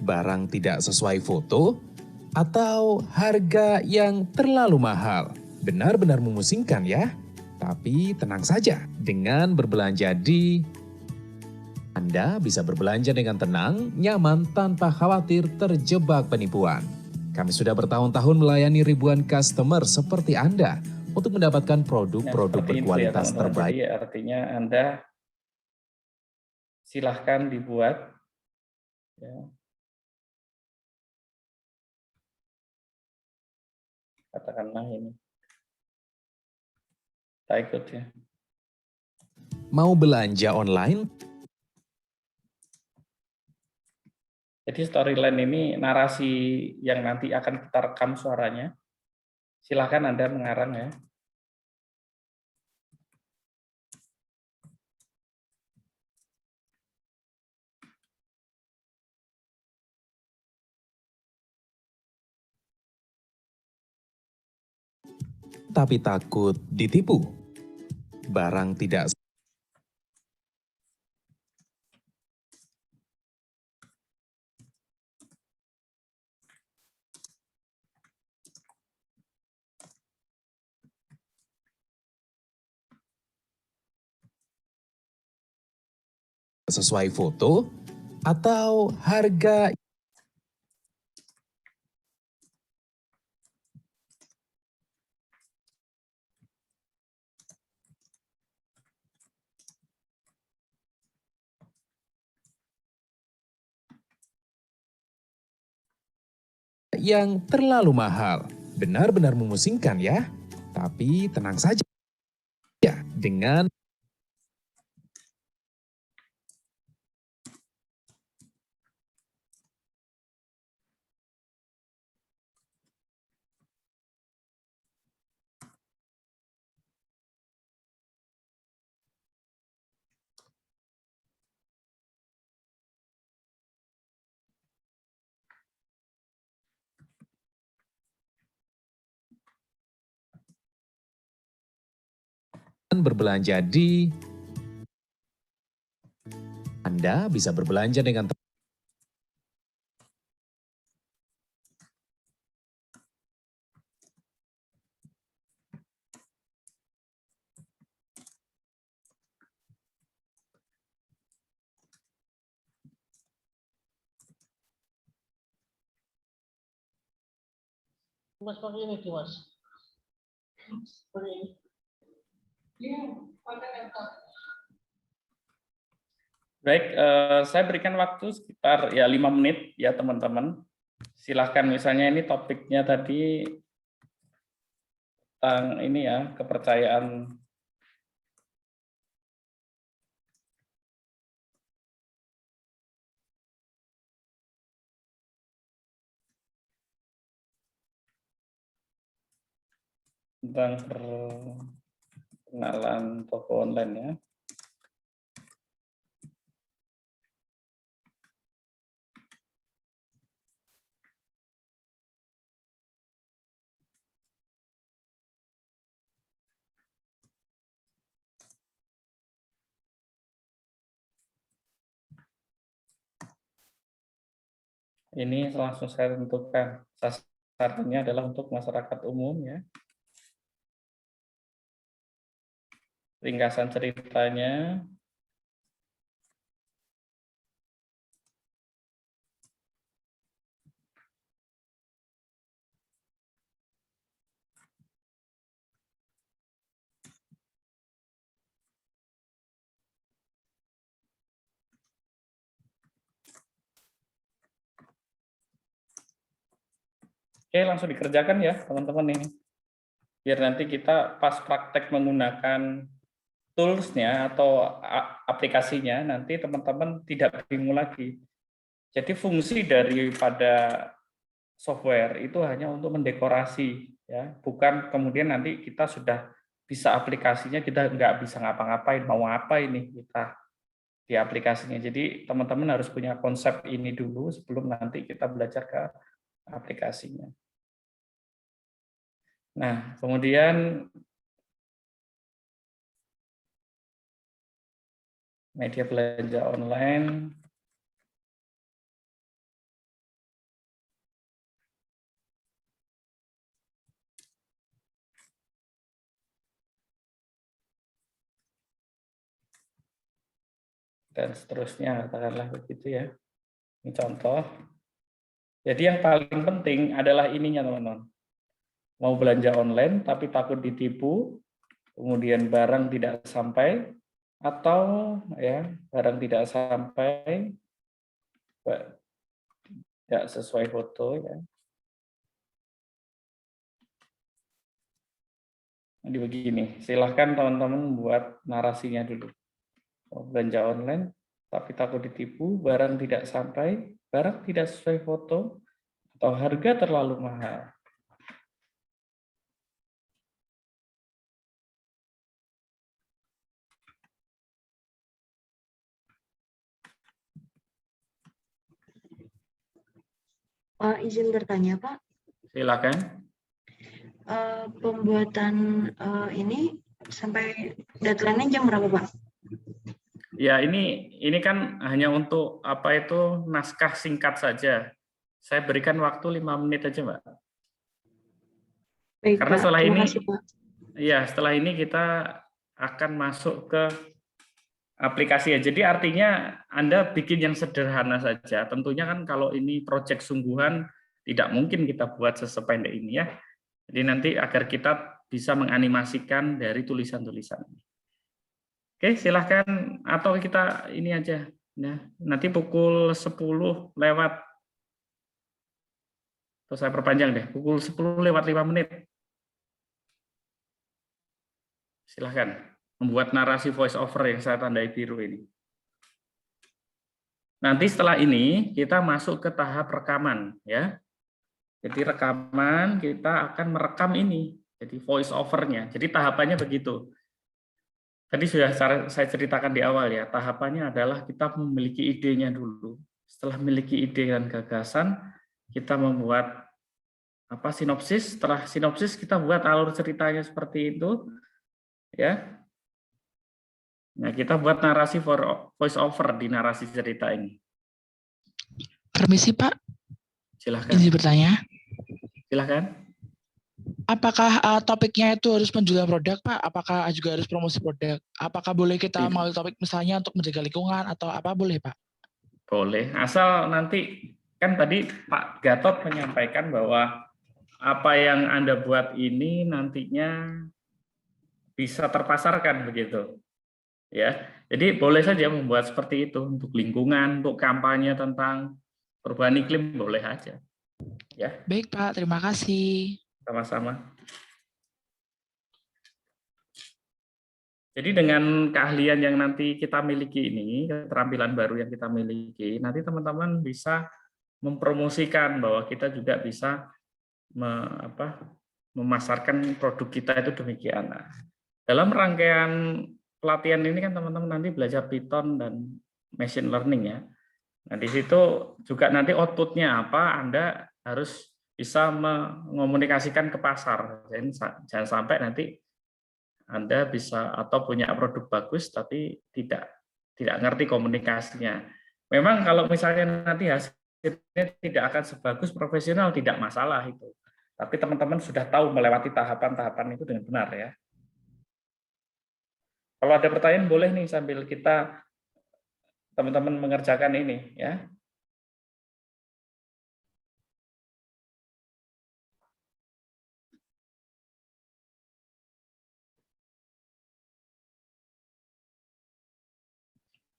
barang tidak sesuai foto? Atau harga yang terlalu mahal? Benar-benar memusingkan ya. Tapi tenang saja, dengan berbelanja di Anda bisa berbelanja dengan tenang, nyaman, tanpa khawatir terjebak penipuan. Kami sudah bertahun-tahun melayani ribuan customer seperti Anda untuk mendapatkan produk-produk seperti itu ya, berkualitas teman-teman. terbaik. Jadi artinya Anda silahkan dibuat. Ya. Katakanlah ini. Kita ikut ya. Mau belanja online? Jadi storyline ini narasi yang nanti akan kita rekam suaranya. Silahkan Anda mengarang ya. Tapi takut ditipu? Barang tidak sesuai foto? Atau harga yang terlalu mahal? Benar-benar memusingkan ya. Tapi tenang saja. Ya, dengan berbelanja di Anda bisa berbelanja dengan Mas pakai ini Mas. Pakai ini. Iya, pakai laptop. Baik, saya berikan waktu sekitar ya 5 menit ya teman-teman. Silahkan, misalnya ini topiknya tadi tentang ini ya, kepercayaan tentang perkenalan toko online ya. Ini langsung saya tentukan. Sasarannya adalah untuk masyarakat umum ya. ringkasan ceritanya. Oke, langsung dikerjakan ya teman-teman ini. Biar nanti kita pas praktek menggunakan tools-nya atau aplikasinya, nanti teman-teman tidak bingung lagi. Jadi fungsi daripada software itu hanya untuk mendekorasi, ya, bukan kemudian nanti kita sudah bisa aplikasinya, kita nggak bisa ngapa-ngapain, mau apa ini kita di aplikasinya. Jadi teman-teman harus punya konsep ini dulu sebelum nanti kita belajar ke aplikasinya. Nah, kemudian media belanja online. Dan seterusnya, katakanlah begitu ya. Ini contoh. Jadi yang paling penting adalah ininya teman-teman. Mau belanja online tapi takut ditipu, kemudian barang tidak sampai, atau ya barang tidak sampai, tidak sesuai foto ya. Jadi begini, silahkan teman-teman buat narasinya dulu. Mau belanja online tapi takut ditipu, barang tidak sampai, barang tidak sesuai foto, atau harga terlalu mahal. Pak, izin bertanya, Pak. Silakan. Pembuatan ini sampai deadline-nya jam berapa, Pak? Ya, ini kan hanya untuk apa itu naskah singkat saja. Saya berikan waktu 5 menit aja, Mbak. Baik, Karena Pak. setelah Terima ini, kasih, Pak. ya setelah ini kita akan masuk ke aplikasi ya. Jadi artinya Anda bikin yang sederhana saja. Tentunya kan kalau ini proyek sungguhan tidak mungkin kita buat sesependek ini ya. Jadi nanti agar kita bisa menganimasikan dari tulisan-tulisan. Oke, silahkan atau kita ini aja. Ya, nanti pukul 10 lewat, atau saya perpanjang deh, pukul 10 lewat 5 menit. Silahkan membuat narasi voice over yang saya tandai biru ini. Nanti setelah ini kita masuk ke tahap rekaman ya. Jadi rekaman kita akan merekam ini. Jadi voice overnya. Jadi tahapannya begitu. Tadi sudah saya ceritakan di awal ya. Tahapannya adalah kita memiliki idenya dulu. Setelah memiliki ide dan gagasan, kita membuat sinopsis. Setelah sinopsis kita buat alur ceritanya seperti itu. Ya. Nah, kita buat narasi voice over di narasi cerita ini. Permisi, Pak. Silahkan. Izin bertanya. Silahkan. Apakah topiknya itu harus penjualan produk, Pak? Apakah juga harus promosi produk? Apakah boleh kita mau topik misalnya untuk menjaga lingkungan atau apa boleh, Pak? Boleh. Asal nanti, kan tadi Pak Gatot menyampaikan bahwa apa yang Anda buat ini nantinya bisa terpasarkan begitu. Ya, jadi boleh saja membuat seperti itu untuk lingkungan, untuk kampanye tentang perubahan iklim boleh aja. Ya. Baik, Pak. Terima kasih. Sama-sama. Jadi dengan keahlian yang nanti kita miliki ini, keterampilan baru yang kita miliki, nanti teman-teman bisa mempromosikan bahwa kita juga bisa memasarkan produk kita itu demikian. Nah, dalam rangkaian pelatihan ini kan teman-teman nanti belajar Python dan machine learning ya. Nah, di situ juga nanti outputnya apa, Anda harus bisa mengomunikasikan ke pasar. Jangan sampai nanti Anda bisa atau punya produk bagus tapi tidak ngerti komunikasinya. Memang kalau misalnya nanti hasilnya tidak akan sebagus profesional tidak masalah itu. Tapi teman-teman sudah tahu melewati tahapan-tahapan itu dengan benar ya. Kalau ada pertanyaan boleh nih sambil kita teman-teman mengerjakan ini ya.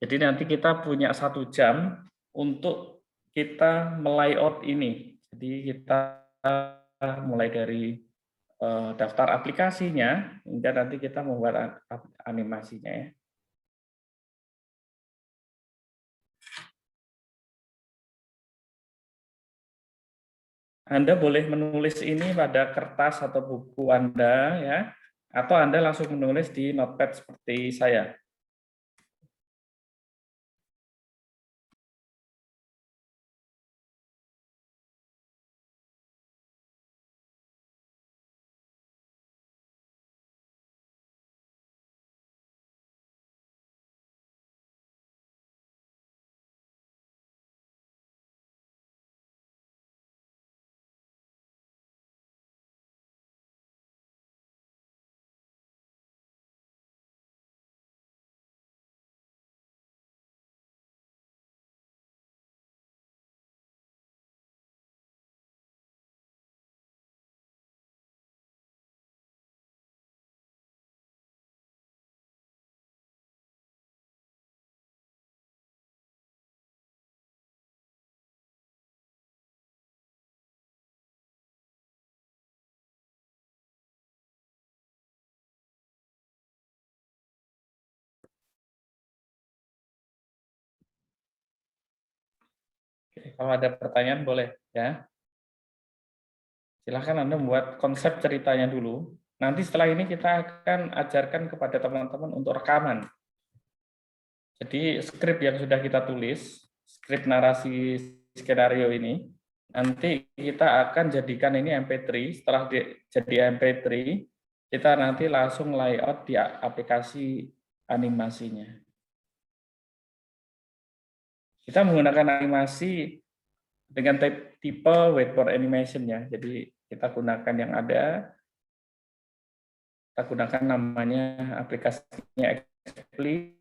Jadi nanti kita punya 1 jam untuk kita melayout ini. Jadi kita mulai dari daftar aplikasinya hingga nanti kita membuat animasinya ya. Anda boleh menulis ini pada kertas atau buku Anda ya, atau Anda langsung menulis di notepad seperti saya. Oke, kalau ada pertanyaan boleh ya. Silahkan Anda membuat konsep ceritanya dulu. Nanti setelah ini kita akan ajarkan kepada teman-teman untuk rekaman. Jadi skrip yang sudah kita tulis, skrip narasi skenario ini, nanti kita akan jadikan ini MP3. Setelah jadi MP3, kita nanti langsung layout di aplikasi animasinya. Kita menggunakan animasi dengan tipe whiteboard animation ya. Jadi kita gunakan yang ada, kita gunakan namanya aplikasinya Xpli.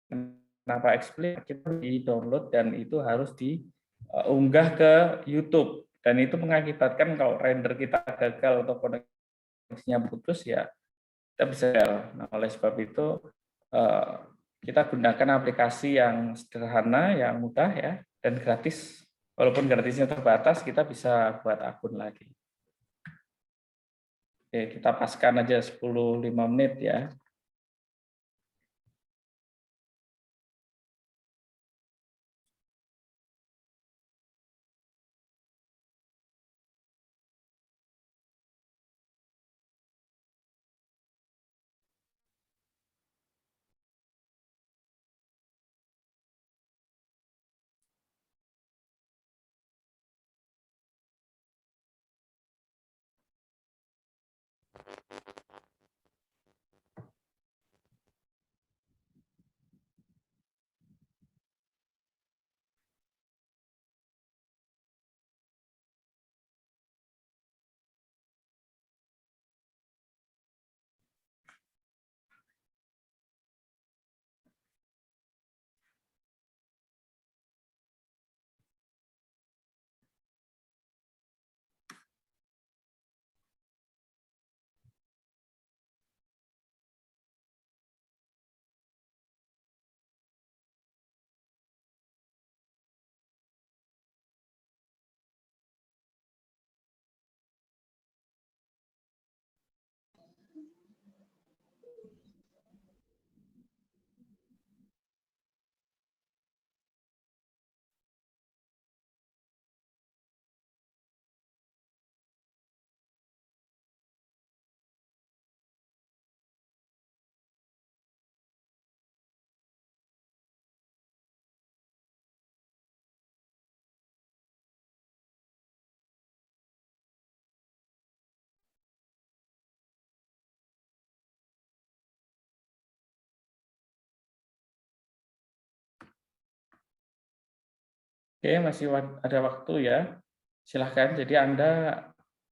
Kenapa Xpli? Kita di-download dan itu harus diunggah ke YouTube. Dan itu mengakibatkan kalau render kita gagal atau koneksinya putus ya kita bisa. Nah, oleh sebab itu kita gunakan aplikasi yang sederhana, yang mudah ya, dan gratis. Walaupun gratisnya terbatas, kita bisa buat akun lagi. Oke, kita paskan aja 10-5 menit ya. Oke, masih ada waktu ya. Silahkan, jadi Anda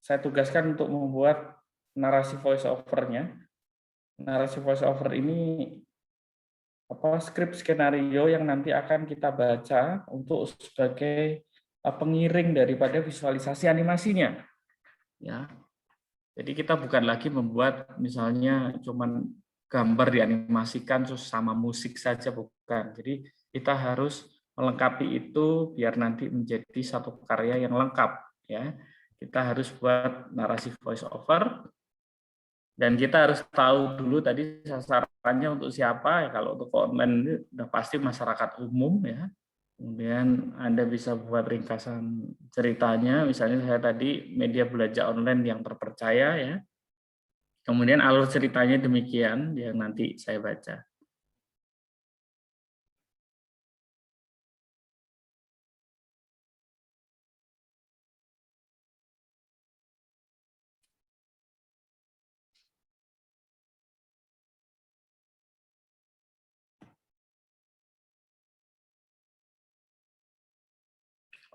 saya tugaskan untuk membuat narasi voice over-nya. Narasi voice over ini skrip skenario yang nanti akan kita baca untuk sebagai pengiring daripada visualisasi animasinya. Ya. Jadi kita bukan lagi membuat misalnya cuman gambar dianimasikan terus sama musik saja, bukan. Jadi kita harus melengkapi itu biar nanti menjadi satu karya yang lengkap, ya. Kita harus buat narasi voice over dan kita harus tahu dulu tadi sasarannya untuk siapa. Ya, kalau untuk online itu udah pasti masyarakat umum, ya. Kemudian Anda bisa buat ringkasan ceritanya, misalnya saya tadi media belajar online yang terpercaya, ya. Kemudian alur ceritanya demikian yang nanti saya baca.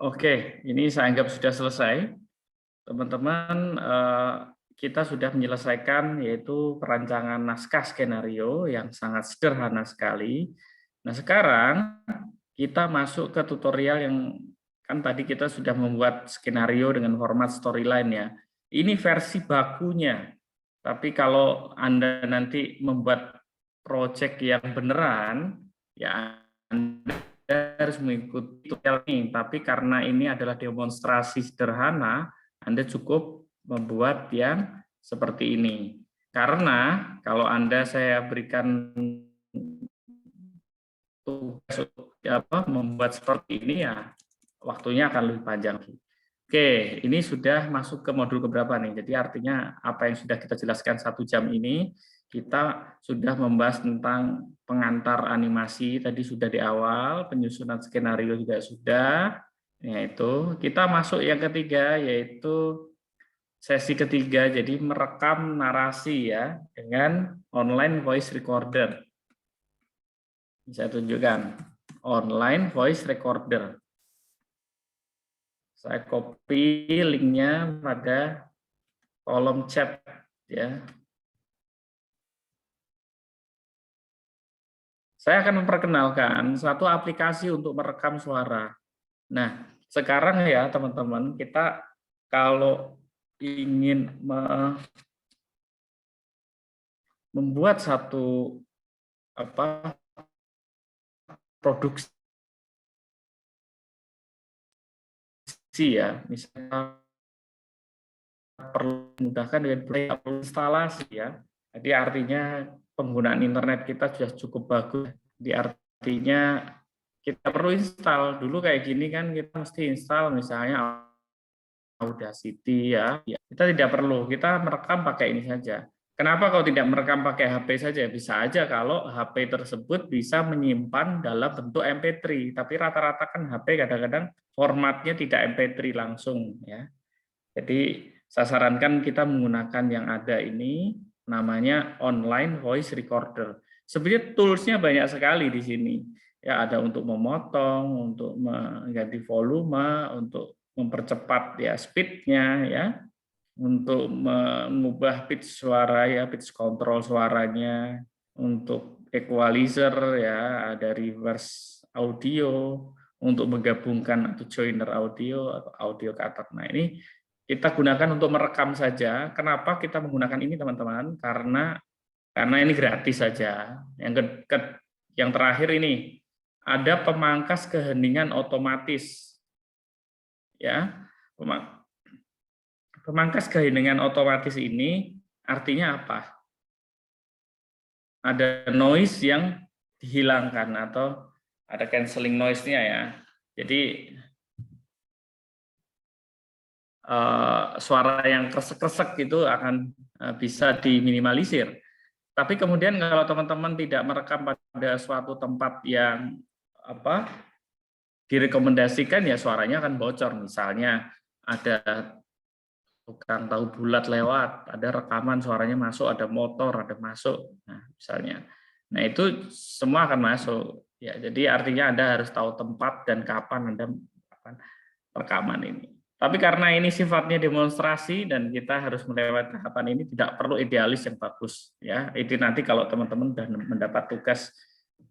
Oke, ini saya anggap sudah selesai. Teman-teman, kita sudah menyelesaikan yaitu perancangan naskah skenario yang sangat sederhana sekali. Nah, sekarang kita masuk ke tutorial yang kan tadi kita sudah membuat skenario dengan format storyline, ya. Ini versi bakunya. Tapi kalau Anda nanti membuat proyek yang beneran, ya Anda harus mengikuti tutorial ini. Tapi karena ini adalah demonstrasi sederhana, Anda cukup membuat yang seperti ini. Karena kalau saya berikan tugas untuk membuat seperti ini, ya waktunya akan lebih panjang. Oke, ini sudah masuk ke modul keberapa nih? Jadi artinya apa yang sudah kita jelaskan 1 jam ini, kita sudah membahas tentang pengantar animasi tadi sudah di awal, penyusunan skenario juga sudah, yaitu kita masuk yang ketiga yaitu sesi ketiga, jadi merekam narasi, ya, dengan online voice recorder. Bisa tunjukkan online voice recorder. Saya copy linknya pada kolom chat, ya. Saya akan memperkenalkan suatu aplikasi untuk merekam suara. Nah, sekarang ya teman-teman, kita kalau ingin membuat satu produksi, ya, misalnya perlu memudahkan dengan instalasi, ya. Jadi artinya penggunaan internet kita sudah cukup bagus. Jadi artinya kita perlu install dulu kayak gini kan, kita mesti install misalnya Audacity, ya. Kita tidak perlu, kita merekam pakai ini saja. Kenapa kalau tidak merekam pakai HP saja? Bisa aja kalau HP tersebut bisa menyimpan dalam bentuk MP3, tapi rata-rata kan HP kadang-kadang formatnya tidak MP3 langsung, ya. Jadi saya sarankan kita menggunakan yang ada ini, namanya online voice recorder. Sebenarnya toolsnya banyak sekali di sini. Ya, ada untuk memotong, untuk mengganti volume, untuk mempercepat ya speed-nya, ya, untuk mengubah pitch suara, ya, pitch control suaranya, untuk equalizer, ya, ada reverse audio, untuk menggabungkan atau joiner audio atau audio cutter. Nah, ini kita gunakan untuk merekam saja. Kenapa kita menggunakan ini, teman-teman? Karena ini gratis saja. Yang terakhir ini ada pemangkas keheningan otomatis. Ya, pemangkas keheningan otomatis ini artinya apa? Ada noise yang dihilangkan atau ada cancelling noise-nya, ya. Jadi suara yang kresek-kresek itu akan bisa diminimalisir. Tapi kemudian kalau teman-teman tidak merekam pada suatu tempat yang direkomendasikan, ya suaranya akan bocor. Misalnya ada tukang tahu bulat lewat, ada rekaman suaranya masuk, ada motor, ada masuk. Nah, misalnya. Nah, itu semua akan masuk. Ya, jadi artinya Anda harus tahu tempat dan kapan Anda melakukan rekaman ini. Tapi karena ini sifatnya demonstrasi dan kita harus melewati tahapan ini, tidak perlu idealis yang bagus ya. Itu nanti kalau teman-teman sudah mendapat tugas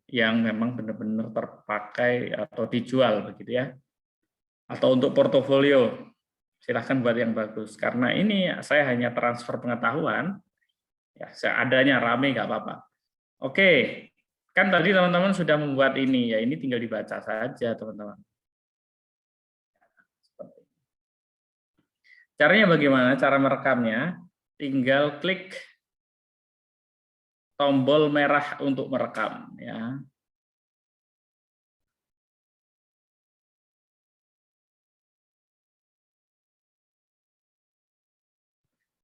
yang memang benar-benar terpakai atau dijual begitu ya. Atau untuk portofolio, silahkan buat yang bagus. Karena ini saya hanya transfer pengetahuan, ya seadanya rame nggak apa-apa. Oke, kan tadi teman-teman sudah membuat ini, ya ini tinggal dibaca saja teman-teman. Caranya bagaimana? Cara merekamnya, tinggal klik tombol merah untuk merekam. Ya.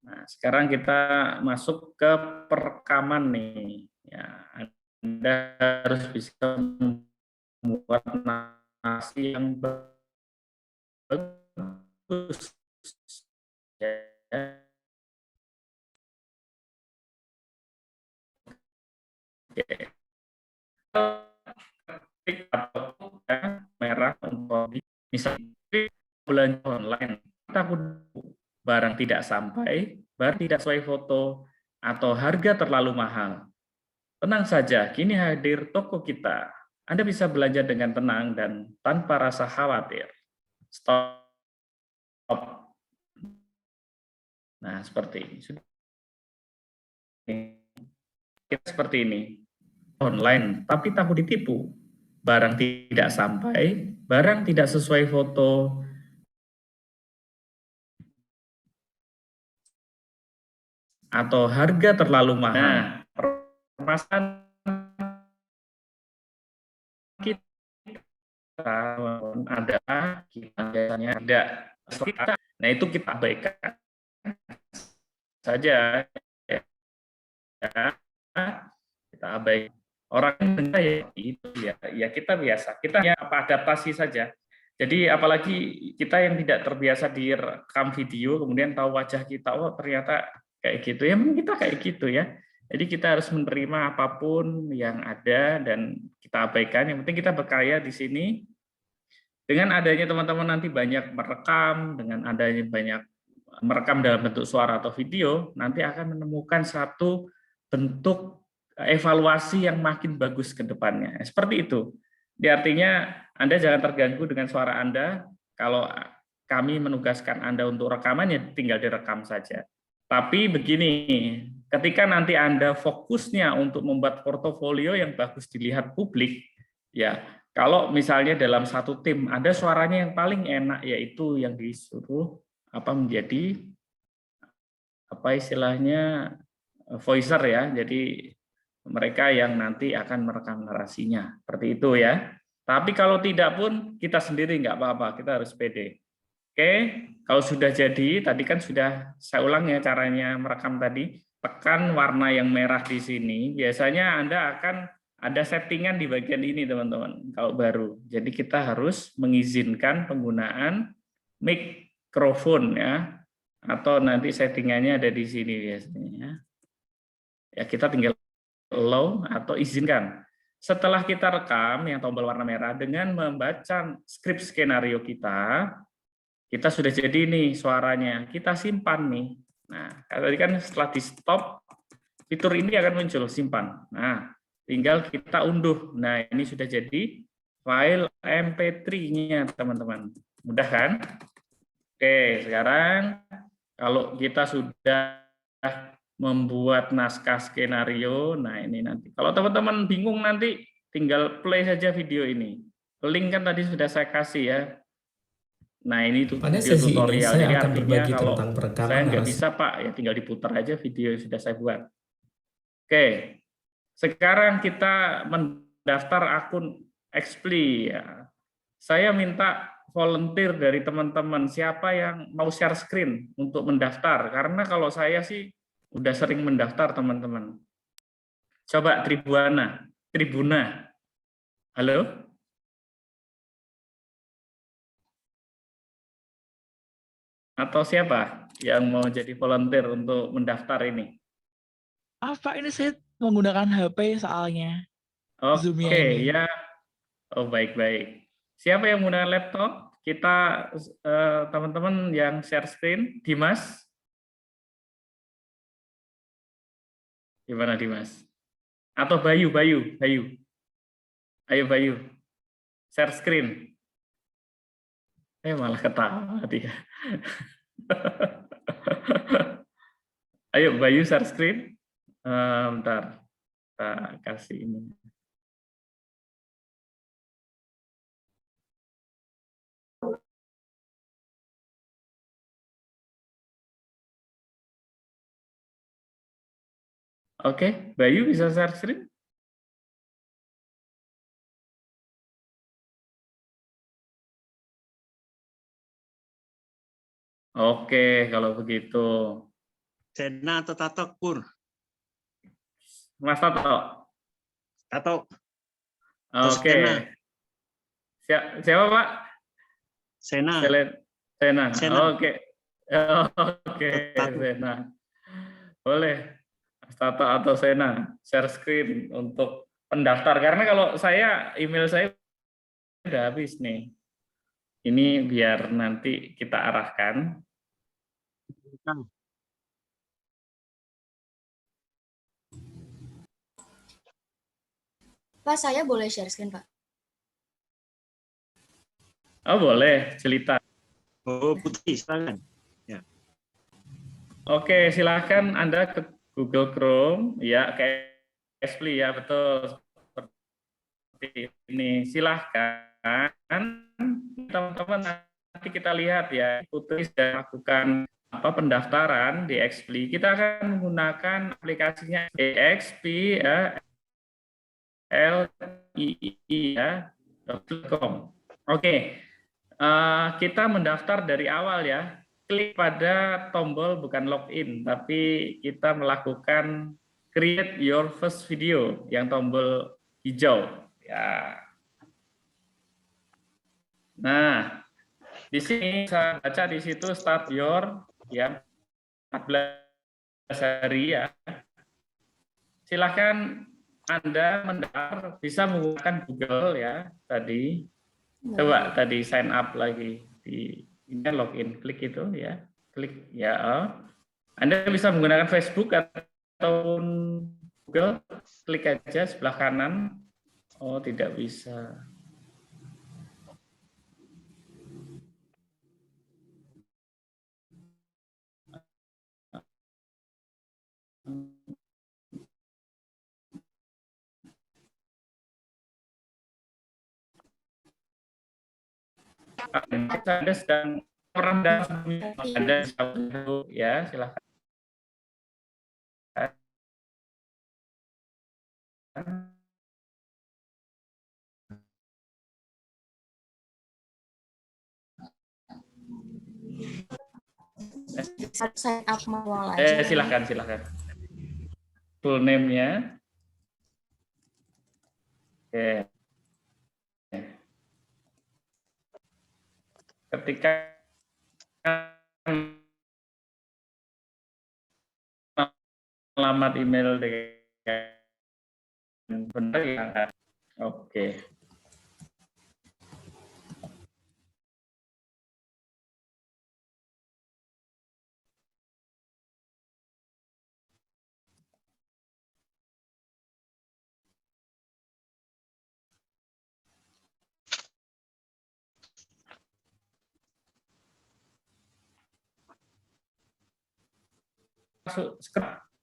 Nah, sekarang kita masuk ke perekaman nih. Ya, Anda harus bisa membuat narasi yang bagus. Ya. Klik atau merah untuk misalnya belanja online, takut barang tidak sampai, barang tidak sesuai foto, atau harga terlalu mahal. Tenang saja, kini hadir toko kita. Anda bisa belanja dengan tenang dan tanpa rasa khawatir. Stop. Nah, seperti ini. Seperti ini. Online, tapi takut ditipu. Barang tidak sampai, barang tidak sesuai foto, atau harga terlalu mahal. Permasalahan kita ada, kita biasanya ada. Nah itu kita abaikan saja. Ya. Kita abaikan. Orang ya itu ya kita biasa. Kita hanya adaptasi saja. Jadi apalagi kita yang tidak terbiasa direkam video, kemudian tahu wajah kita, oh ternyata kayak gitu ya, kita kayak gitu ya. Jadi kita harus menerima apapun yang ada dan kita abaikan. Yang penting kita berkarya di sini. Dengan adanya teman-teman nanti banyak merekam, dengan adanya banyak merekam dalam bentuk suara atau video, nanti akan menemukan satu bentuk evaluasi yang makin bagus ke depannya. Seperti itu. Artinya Anda jangan terganggu dengan suara Anda. Kalau kami menugaskan Anda untuk rekaman, ya tinggal direkam saja. Tapi begini, ketika nanti Anda fokusnya untuk membuat portofolio yang bagus dilihat publik, ya kalau misalnya dalam satu tim ada suaranya yang paling enak, yaitu yang disuruh menjadi istilahnya voicer ya. Jadi mereka yang nanti akan merekam narasinya, seperti itu ya. Tapi kalau tidak pun kita sendiri nggak apa-apa, kita harus pede. Oke, kalau sudah jadi, tadi kan sudah saya ulang ya caranya merekam tadi, tekan warna yang merah di sini, biasanya Anda akan ada settingan di bagian ini teman-teman, kalau baru. Jadi kita harus mengizinkan penggunaan mikrofon ya, atau nanti settingannya ada di sini biasanya. Ya kita tinggal allow atau izinkan. Setelah kita rekam yang tombol warna merah dengan membaca skrip skenario kita sudah jadi nih suaranya. Kita simpan nih. Nah, tadi kan setelah di stop, fitur ini akan muncul simpan. Nah, tinggal kita unduh. Nah, ini sudah jadi file MP3-nya teman-teman. Mudah kan? Oke, sekarang kalau kita sudah membuat naskah skenario, nah ini nanti. Kalau teman-teman bingung nanti tinggal play saja video ini. Link kan tadi sudah saya kasih ya. Nah ini Pada video sesi tutorial. ini saya Jadi akan artinya berbagi kalau tentang perekaman saya nggak narasi. bisa Pak, ya tinggal diputar aja video yang sudah saya buat. Oke, sekarang kita mendaftar akun Xpli ya. Saya minta volunteer dari teman-teman siapa yang mau share screen untuk mendaftar. Karena kalau saya sih udah sering mendaftar teman-teman. Coba Tribuna. Halo? Atau siapa yang mau jadi volunteer untuk mendaftar ini? Apa ini saya menggunakan HP soalnya. Oke, Zoom-nya ini. ya. Oh, baik-baik. Siapa yang menggunakan laptop? kita teman-teman yang share screen, Dimas. Gimana Dimas? Atau Bayu. Ayo Bayu, share screen. Malah ketawa dia. Ayo Bayu share screen. Bentar, kita kasih ini. Oke, Bayu bisa share screen? Oke, kalau begitu. Sena atau Tato, Pur? Mas Tato. Tato. Oke. Siapa Pak? Sena. Sena. Sena. Oke. Oke, Sena. Boleh. Mas Tato atau Sena, share screen untuk pendaftar. Karena kalau saya, email saya udah habis nih. Ini biar nanti kita arahkan. Pak, saya boleh share screen, Pak? Oh, boleh, cerita. Oh, Putri, silakan. Ya. Oke, silakan Anda ke Google Chrome, ya, kayak Explly, ya, betul. Seperti ini. Silahkan, teman-teman, nanti kita lihat ya, Putri sudah melakukan pendaftaran di Explly. Kita akan menggunakan aplikasinya EXP, ya, LII, ya, .com. Oke, kita mendaftar dari awal ya. Klik pada tombol bukan login, tapi kita melakukan create your first video yang tombol hijau. Ya. Nah, di sini saya baca di situ start your ya 14 hari ya. Silahkan Anda mendaftar, bisa menggunakan Google ya tadi. Coba tadi sign up lagi di ini login, klik itu ya, klik ya. Anda bisa menggunakan Facebook atau Google, klik aja sebelah kanan. Oh, tidak bisa. Anda sedang merendah, Anda ya, silakan. Sign up manual aja. Silakan. Full name-nya. Oke. Ketika alamat email dengan benar ya. Oke.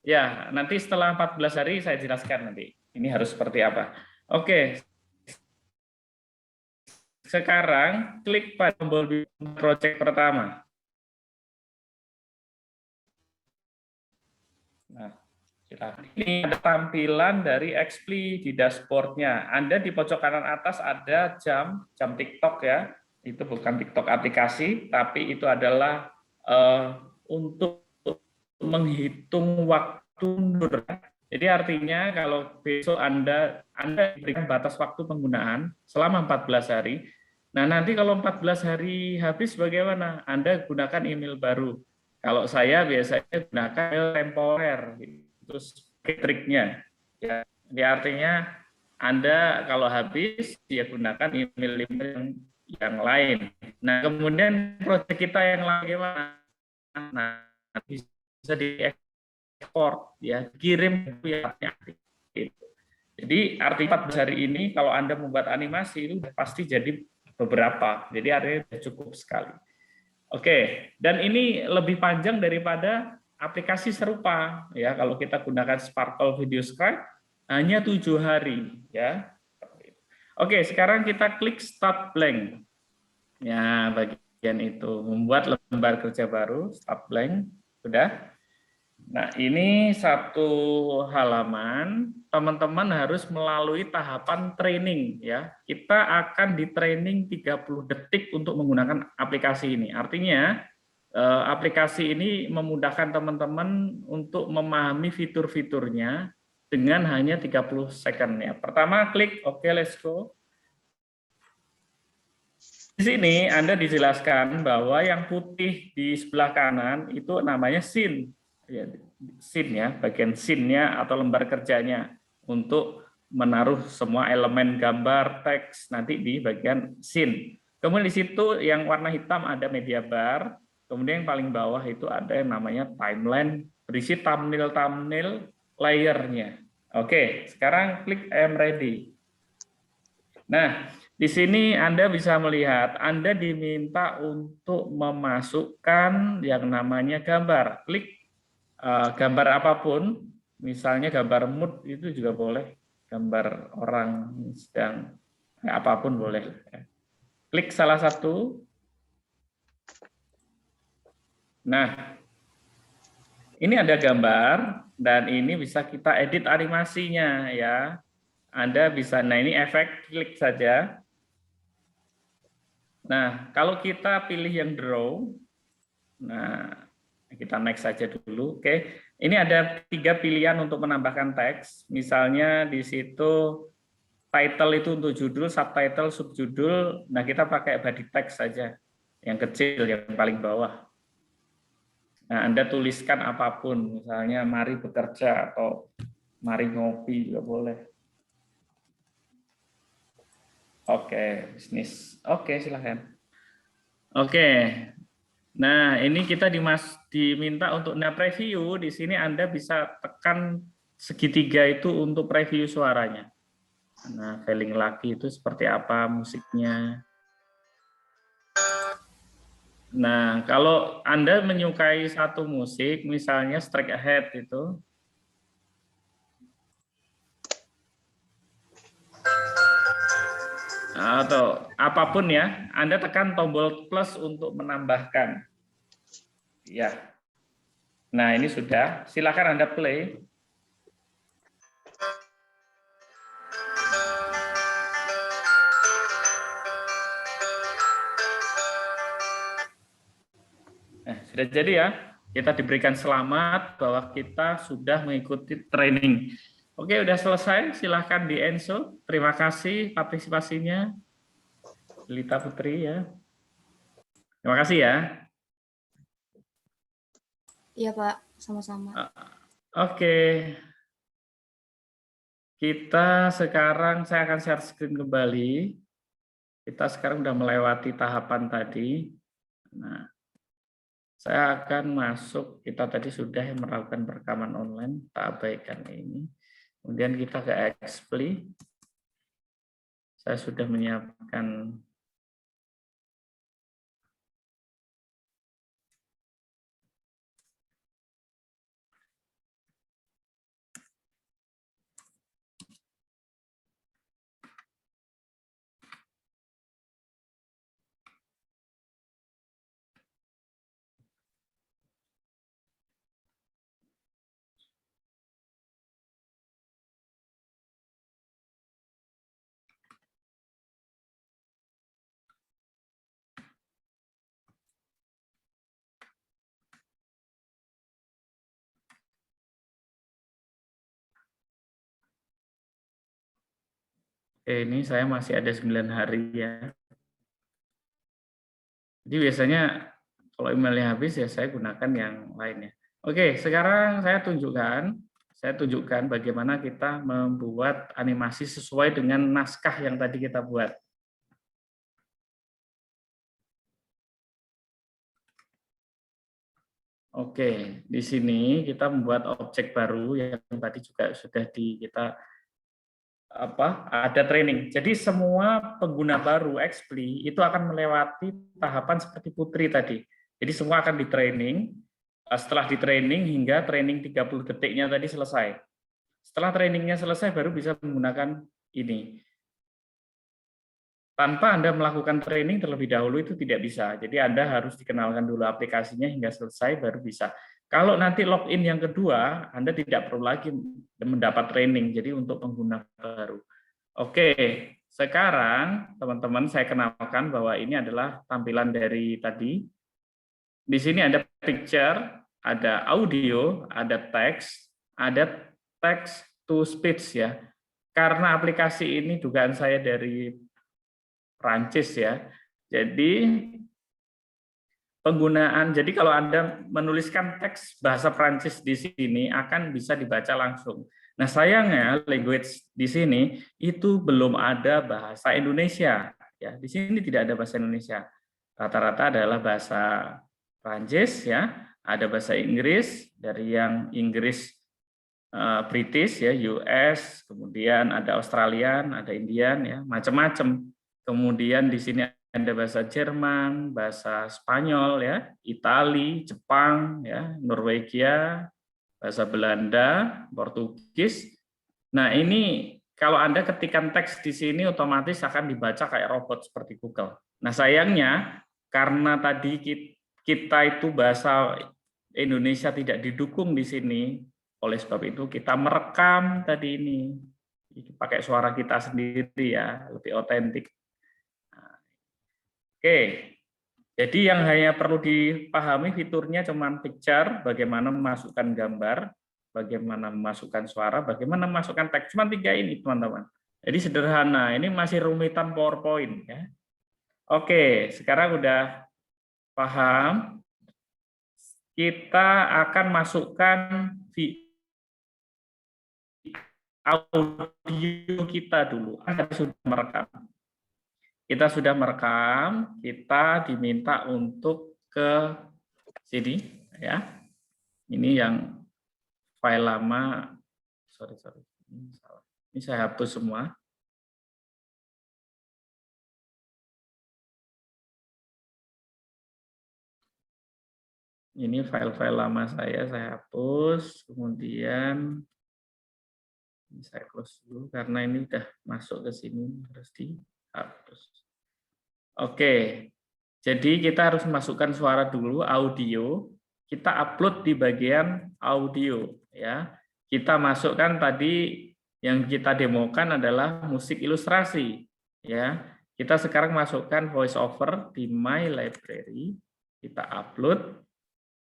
Ya, nanti setelah 14 hari saya jelaskan nanti. Ini harus seperti apa. Oke. Sekarang klik pada tombol project pertama. Nah, silakan. Ini ada tampilan dari Explly di dashboard-nya. Anda di pojok kanan atas ada jam TikTok ya. Itu bukan TikTok aplikasi, tapi itu adalah untuk menghitung waktu mundur. Jadi artinya kalau besok Anda berikan batas waktu penggunaan selama 14 hari. Nah, nanti kalau 14 hari habis bagaimana? Anda gunakan email baru. Kalau saya biasanya gunakan email temporer. Terus triknya. Ya, artinya Anda kalau habis ya gunakan email yang yang lain. Nah, kemudian proyek kita yang lain bagaimana? Nah, bisa diekspor, ya, kirim ya. Jadi artinya 14 hari ini kalau Anda membuat animasi itu pasti jadi beberapa. Jadi artinya cukup sekali. Oke, dan ini lebih panjang daripada aplikasi serupa, ya. Kalau kita gunakan Sparkle Video Scribe hanya 7 hari, ya. Oke, sekarang kita klik Start Blank. Ya, bagian itu membuat lembar kerja baru, Start Blank, sudah. Nah, ini satu halaman, teman-teman harus melalui tahapan training, ya. Kita akan di training 30 detik untuk menggunakan aplikasi ini. Artinya aplikasi ini memudahkan teman-teman untuk memahami fitur-fiturnya dengan hanya 30 second, ya. Pertama klik oke, let's go. Di sini Anda dijelaskan bahwa yang putih di sebelah kanan itu namanya scene. Ya, scene, ya, bagian scene-nya atau lembar kerjanya untuk menaruh semua elemen gambar, teks nanti di bagian scene. Kemudian di situ yang warna hitam ada media bar, kemudian yang paling bawah itu ada yang namanya timeline, berisi thumbnail layernya. Oke, sekarang klik I am ready. Nah, di sini Anda bisa melihat Anda diminta untuk memasukkan yang namanya gambar. Klik gambar apapun, misalnya gambar mood itu juga boleh, gambar orang sedang, apapun boleh. Klik salah satu. Nah, ini ada gambar dan ini bisa kita edit animasinya, ya. Anda bisa, nah ini efek, klik saja. Nah, kalau kita pilih yang draw, nah kita next saja dulu. Oke, ini ada 3 pilihan untuk menambahkan teks. Misalnya di situ title itu untuk judul, subtitle, subjudul. Nah, kita pakai body text saja, yang kecil, yang paling bawah. Nah, Anda tuliskan apapun, misalnya mari bekerja atau mari ngopi juga boleh. Oke, bisnis. Oke, silahkan. Oke. Nah, ini kita diminta untuk preview. Di sini Anda bisa tekan segitiga itu untuk preview suaranya. Nah, Feeling Lucky itu seperti apa musiknya. Nah, kalau Anda menyukai satu musik, misalnya Strike Ahead itu, atau apapun, ya, Anda tekan tombol plus untuk menambahkan. Ya. Nah, ini sudah. Silakan Anda play. Nah, sudah jadi, ya. Kita diberikan selamat bahwa kita sudah mengikuti training. Oke, udah selesai. Silakan di Enso. Terima kasih partisipasinya, Lita Putri, ya. Terima kasih, ya. Iya, Pak. Sama-sama. Oke. Kita sekarang, saya akan share screen kembali. Kita sekarang sudah melewati tahapan tadi. Nah, saya akan masuk, kita tadi sudah melakukan perekaman online, tak abaikan ini. Kemudian kita ke Expli. Saya sudah menyiapkan ini saya masih ada 9 hari, ya. Jadi biasanya kalau emailnya habis, ya saya gunakan yang lainnya. Oke, sekarang saya tunjukkan bagaimana kita membuat animasi sesuai dengan naskah yang tadi kita buat. Oke, di sini kita membuat objek baru yang tadi juga sudah kita ada training. Jadi semua pengguna baru Xpli itu akan melewati tahapan seperti Putri tadi. Jadi semua akan di training. Setelah di training hingga training 30 detiknya tadi selesai. Setelah trainingnya selesai baru bisa menggunakan ini. Tanpa Anda melakukan training terlebih dahulu itu tidak bisa. Jadi Anda harus dikenalkan dulu aplikasinya hingga selesai baru bisa. Kalau nanti login yang kedua, Anda tidak perlu lagi mendapat training. Jadi untuk pengguna baru. Oke, sekarang teman-teman saya kenalkan bahwa ini adalah tampilan dari tadi. Di sini ada picture, ada audio, ada text, ada text to speech ya. Karena aplikasi ini dugaan saya dari Prancis ya. Jadi jadi kalau Anda menuliskan teks bahasa Prancis di sini akan bisa dibaca langsung. Nah, sayangnya language di sini itu belum ada bahasa Indonesia ya. Di sini tidak ada bahasa Indonesia. Rata-rata adalah bahasa Prancis ya, ada bahasa Inggris dari yang Inggris British ya, US, kemudian ada Australian, ada Indian ya, macam-macam. Kemudian di sini ada bahasa Jerman, bahasa Spanyol ya, Itali, Jepang ya, Norwegia, bahasa Belanda, Portugis. Nah, ini kalau Anda ketikkan teks di sini otomatis akan dibaca kayak robot seperti Google. Nah, sayangnya karena tadi kita itu bahasa Indonesia tidak didukung di sini, oleh sebab itu kita merekam tadi ini pakai suara kita sendiri ya, lebih otentik. Oke, jadi yang hanya perlu dipahami fiturnya cuma picture, bagaimana memasukkan gambar, bagaimana memasukkan suara, bagaimana memasukkan teks, cuma 3 ini teman-teman. Jadi sederhana, ini masih rumitan PowerPoint ya. Oke, sekarang udah paham, kita akan masukkan audio kita dulu. Anda sudah merekam. Kita sudah merekam, kita diminta untuk ke sini ya. Ini yang file lama. Sorry. Ini saya hapus semua. Ini file-file lama saya hapus, kemudian saya close dulu karena ini udah masuk ke sini, harus dihapus. Oke, jadi kita harus masukkan suara dulu, audio, kita upload di bagian audio ya. Kita masukkan tadi yang kita demokan adalah musik ilustrasi ya. Kita sekarang masukkan voice over di My Library, kita upload.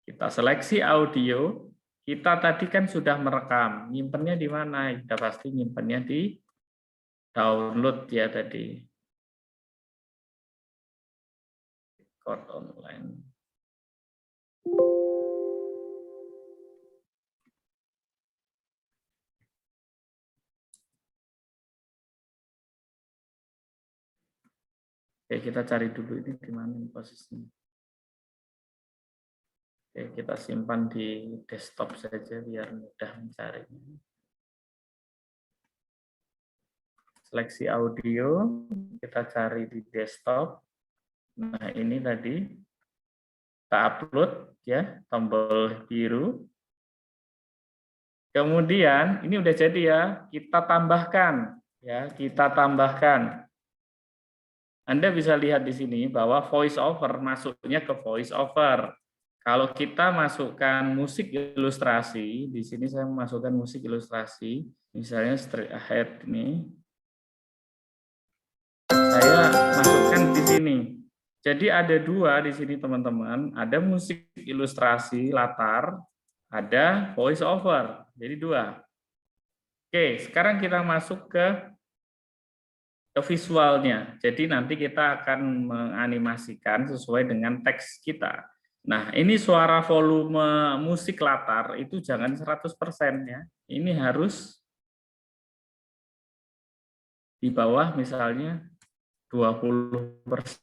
Kita seleksi audio, kita tadi kan sudah merekam, nyimpennya di mana? Kita pasti nyimpennya di download ya tadi. Record online. Oke, kita cari dulu ini di mana posisinya. Oke, kita simpan di desktop saja biar mudah mencarinya. Seleksi audio, kita cari di desktop. Nah, ini tadi kita upload ya, tombol biru. Kemudian ini udah jadi ya, kita tambahkan ya, kita tambahkan. Anda bisa lihat di sini bahwa voice over masuknya ke voice over. Kalau kita masukkan musik ilustrasi, di sini saya memasukkan musik ilustrasi, misalnya Straight Ahead ini, saya masukkan di sini. Jadi ada 2 di sini teman-teman, ada musik ilustrasi latar, ada voice over, jadi 2. Oke, sekarang kita masuk ke visualnya. Jadi nanti kita akan menganimasikan sesuai dengan teks kita. Nah, ini suara volume musik latar itu jangan 100% ya. Ini harus di bawah misalnya 20%.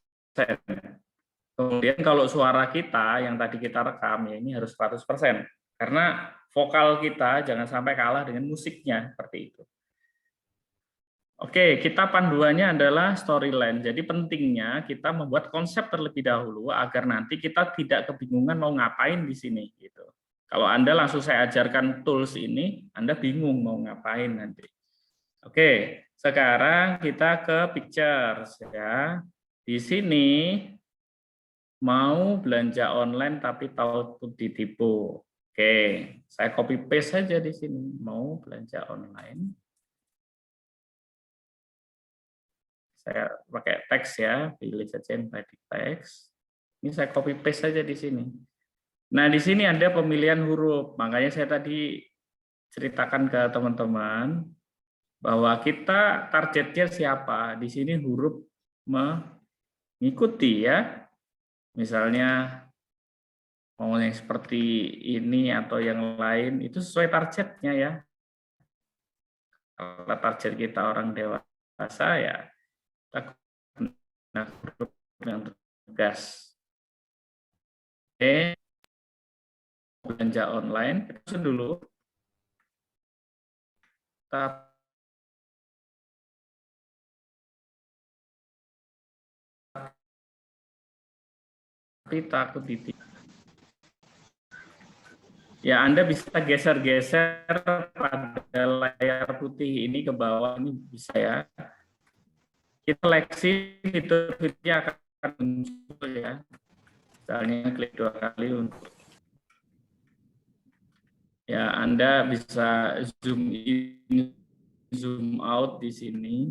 Kemudian kalau suara kita yang tadi kita rekam, ya ini harus 100%. Karena vokal kita jangan sampai kalah dengan musiknya, seperti itu. Oke, kita panduannya adalah storyline. Jadi pentingnya kita membuat konsep terlebih dahulu agar nanti kita tidak kebingungan mau ngapain di sini. Gitu. Kalau Anda langsung saya ajarkan tools ini, Anda bingung mau ngapain nanti. Oke, sekarang kita ke pictures ya. Di sini mau belanja online tapi takut ditipu. Oke, saya copy paste saja di sini. Mau belanja online. Saya pakai teks ya, pilih saja yang body text. Ini saya copy paste saja di sini. Nah, di sini ada pemilihan huruf. Makanya saya tadi ceritakan ke teman-teman bahwa kita targetnya siapa. Di sini huruf mengikuti ya. Misalnya mau yang seperti ini atau yang lain, itu sesuai targetnya ya. Kalau target kita orang dewasa ya, kita huruf yang tegas. Oke, belanja online, itu dulu. Tapi takut ditipu. Ya, Anda bisa geser-geser pada layar putih ini ke bawah, ini bisa ya. Kita seleksi fitur-fiturnya akan muncul ya. Misalnya klik 2 kali untuk ya, Anda bisa zoom in, zoom out di sini.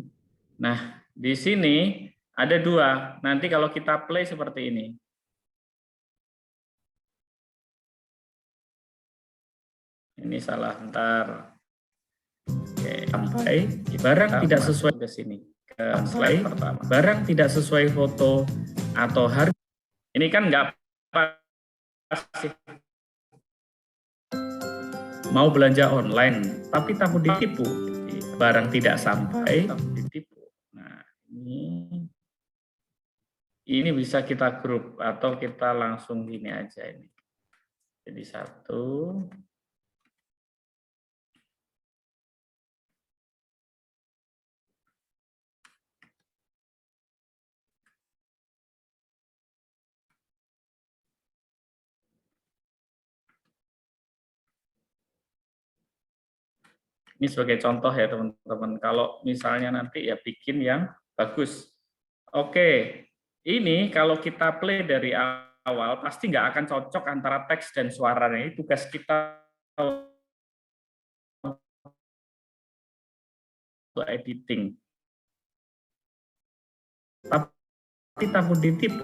Nah, di sini ada 2. Nanti kalau kita play seperti ini. Ini salah, bentar. Oke, sampai barang tidak sesuai ke sini. Ke slide pertama. Barang tidak sesuai foto atau harga. Ini kan nggak pasti. Mau belanja online, tapi takut ditipu. Jadi, barang tidak sampai, takut ditipu. Nah, ini bisa kita grup atau kita langsung gini aja ini. Jadi 1. Ini sebagai contoh ya teman-teman. Kalau misalnya nanti ya bikin yang bagus. Oke, ini kalau kita play dari awal pasti nggak akan cocok antara teks dan suaranya. Ini tugas kita untuk editing. Tapi takut ditipu.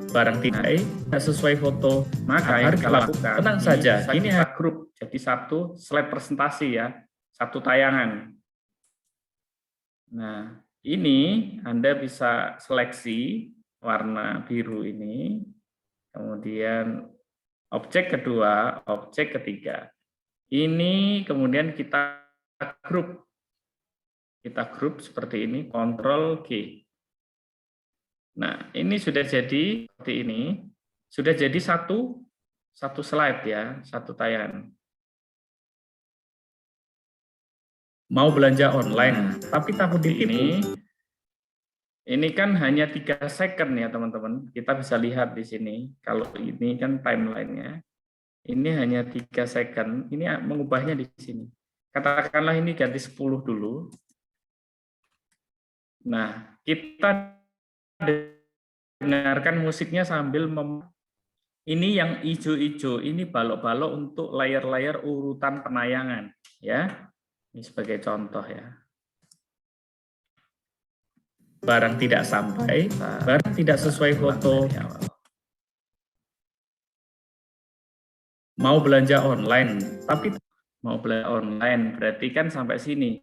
Barang tidak sesuai foto, maka harus dilakukan. Tenang saja, ini hanya grup, jadi 1 slide presentasi ya, 1 tayangan. Nah, ini Anda bisa seleksi warna biru ini, kemudian objek kedua, objek ketiga. Ini kemudian kita grup seperti ini, Ctrl G. Nah, ini sudah jadi seperti ini, sudah jadi satu slide ya, 1 tayangan. Mau belanja online, tapi takut ditipu. Ini kan hanya 3 second ya teman-teman. Kita bisa lihat di sini. Kalau ini kan timelinenya, ini hanya 3 second. Ini mengubahnya di sini. Katakanlah ini ganti 10 dulu. Nah, kita dengarkan musiknya sambil ini yang hijau-hijau, ini balok-balok untuk layar-layar urutan penayangan ya. Ini sebagai contoh ya. Barang tidak sampai, barang tidak sesuai foto. Mau belanja online, tapi mau belanja online berarti kan sampai sini.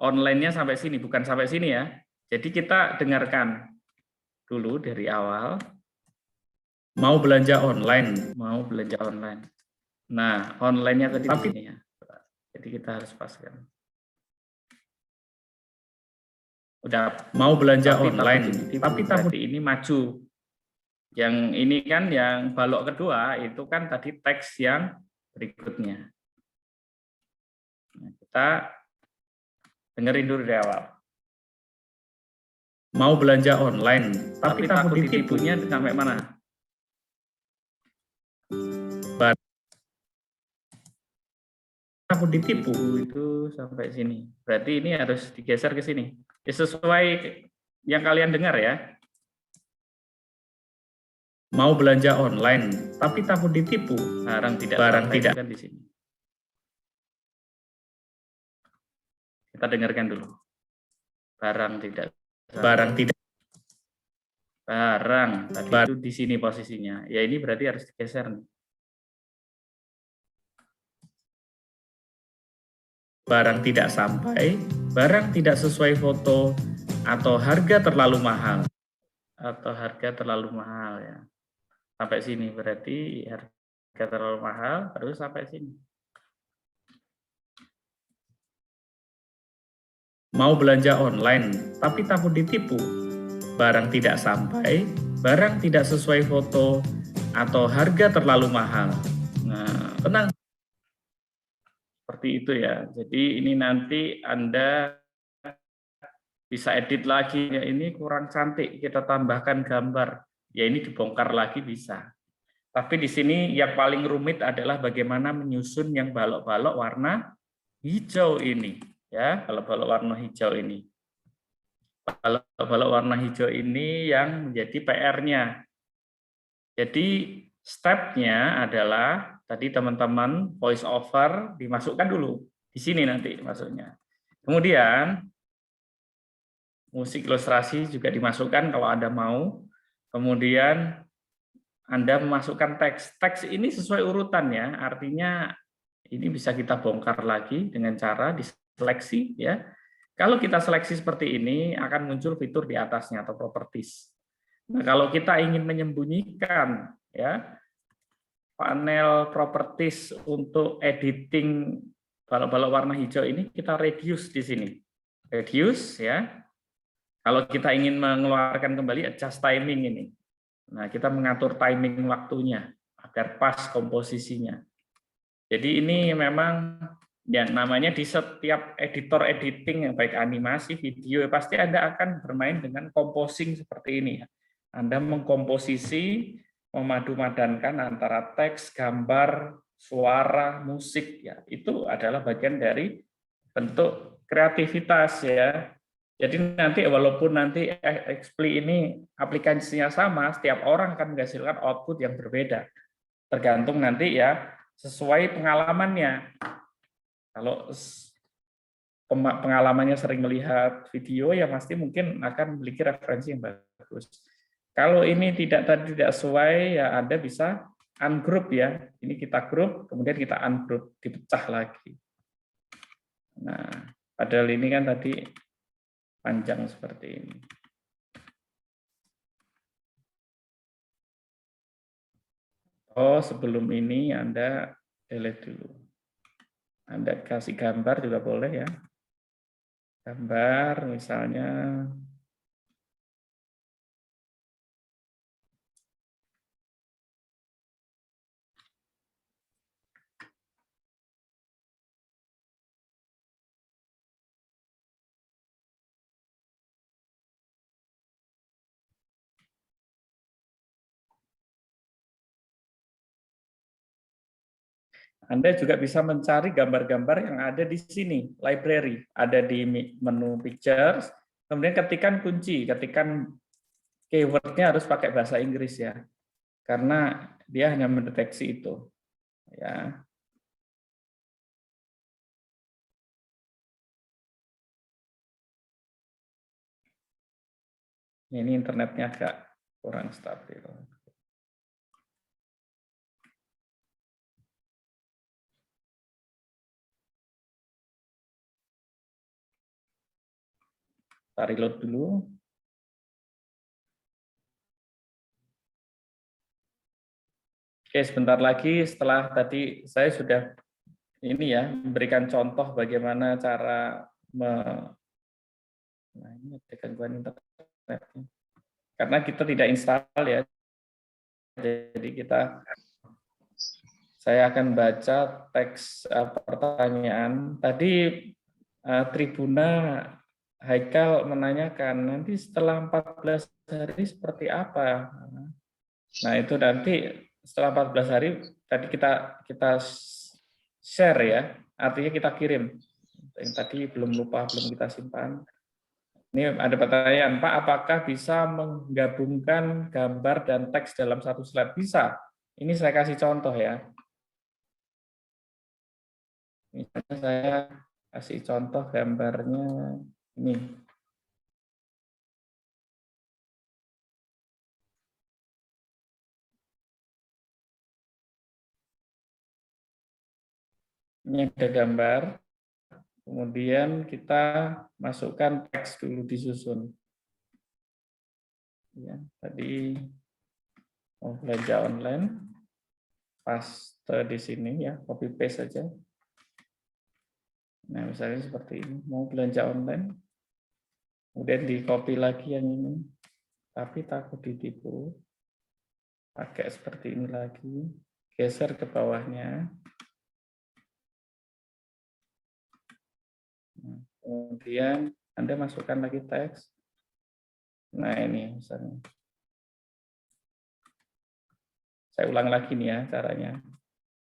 Online-nya sampai sini, bukan sampai sini ya. Jadi kita dengarkan dulu dari awal. Mau belanja online, mau belanja online. Nah, online-nya tadi di sini ya. Jadi kita harus paskan. Udah mau belanja online, tapi berarti ini maju. Yang ini kan yang balok kedua itu kan tadi teks yang berikutnya. Nah, kita dengerin dulu dari awal. Mau belanja online, tapi takut ditipunya sampai mana? Takut ditipu itu sampai sini. Berarti ini harus digeser ke sini. Ya, sesuai yang kalian dengar ya. Mau belanja online, tapi takut ditipu. Barang tidak kan di sini. Kita dengarkan dulu. Barang tidak. Tadi itu di sini posisinya. Ya ini berarti harus digeser nih. Barang tidak sampai, barang tidak sesuai foto, atau harga terlalu mahal. Ya. Sampai sini berarti harga terlalu mahal, terus sampai sini. Mau belanja online, tapi takut ditipu. Barang tidak sampai, barang tidak sesuai foto, atau harga terlalu mahal. Nah, tenang. Seperti itu ya. Jadi ini nanti Anda bisa edit lagi. Ya ini kurang cantik, kita tambahkan gambar. Ya ini dibongkar lagi bisa. Tapi di sini yang paling rumit adalah bagaimana menyusun yang balok-balok warna hijau ini. Ya, balok-balok warna hijau ini. Balok-balok warna hijau ini yang menjadi PR-nya. Jadi step-nya adalah tadi teman-teman voice over dimasukkan dulu di sini nanti masuknya. Kemudian musik ilustrasi juga dimasukkan kalau Anda mau. Kemudian Anda memasukkan teks. Teks ini sesuai urutan ya. Artinya ini bisa kita bongkar lagi dengan cara diseleksi ya. Kalau kita seleksi seperti ini akan muncul fitur di atasnya atau properties. Nah, kalau kita ingin menyembunyikan ya panel properties untuk editing balok-balok warna hijau ini kita reduce di sini. Reduce ya. Kalau kita ingin mengeluarkan kembali adjust timing ini. Nah, kita mengatur timing waktunya agar pas komposisinya. Jadi ini memang ya namanya di setiap editor editing yang baik animasi, video pasti Anda akan bermain dengan composing seperti ini ya. Anda mengkomposisi memadu-madankan antara teks, gambar, suara, musik ya. Itu adalah bagian dari bentuk kreativitas ya. Jadi nanti walaupun nanti XPLI ini aplikasinya sama, setiap orang akan menghasilkan output yang berbeda. Tergantung nanti ya sesuai pengalamannya. Kalau pengalamannya sering melihat video ya pasti mungkin akan memiliki referensi yang bagus. Kalau ini tidak sesuai, ya Anda bisa ungroup ya. Ini kita grup, kemudian kita ungroup, dipecah lagi. Nah, padahal ini kan tadi panjang seperti ini. Oh, sebelum ini Anda delete dulu. Anda kasih gambar juga boleh ya. Gambar misalnya Anda juga bisa mencari gambar-gambar yang ada di sini, library, ada di menu pictures, kemudian ketikan kunci, ketikan keywordnya harus pakai bahasa Inggris ya, karena dia hanya mendeteksi itu. Ya. Ini internetnya agak kurang stabil. Kita reload dulu. Oke, sebentar lagi setelah tadi saya sudah ini ya memberikan contoh bagaimana cara Nah, ini ada gangguan internet. Karena kita tidak install ya. Jadi saya akan baca teks pertanyaan. Tadi Tribuna Haikal menanyakan nanti setelah 14 hari seperti apa. Nah, itu nanti setelah 14 hari tadi kita share ya, artinya kita kirim. Yang tadi belum kita simpan. Ini ada pertanyaan, Pak, apakah bisa menggabungkan gambar dan teks dalam satu slide? Bisa. Ini saya kasih contoh ya. Misalnya saya kasih contoh gambarnya ini. Ini ada gambar. Kemudian kita masukkan teks dulu disusun. Ya, tadi mau belanja online, paste di sini ya, copy paste saja. Nah, misalnya seperti ini, mau belanja online, kemudian di copy lagi yang ini, tapi takut ditipu, pakai seperti ini lagi, geser ke bawahnya. Kemudian Anda masukkan lagi teks. Nah, ini misalnya. Saya ulang lagi nih ya caranya,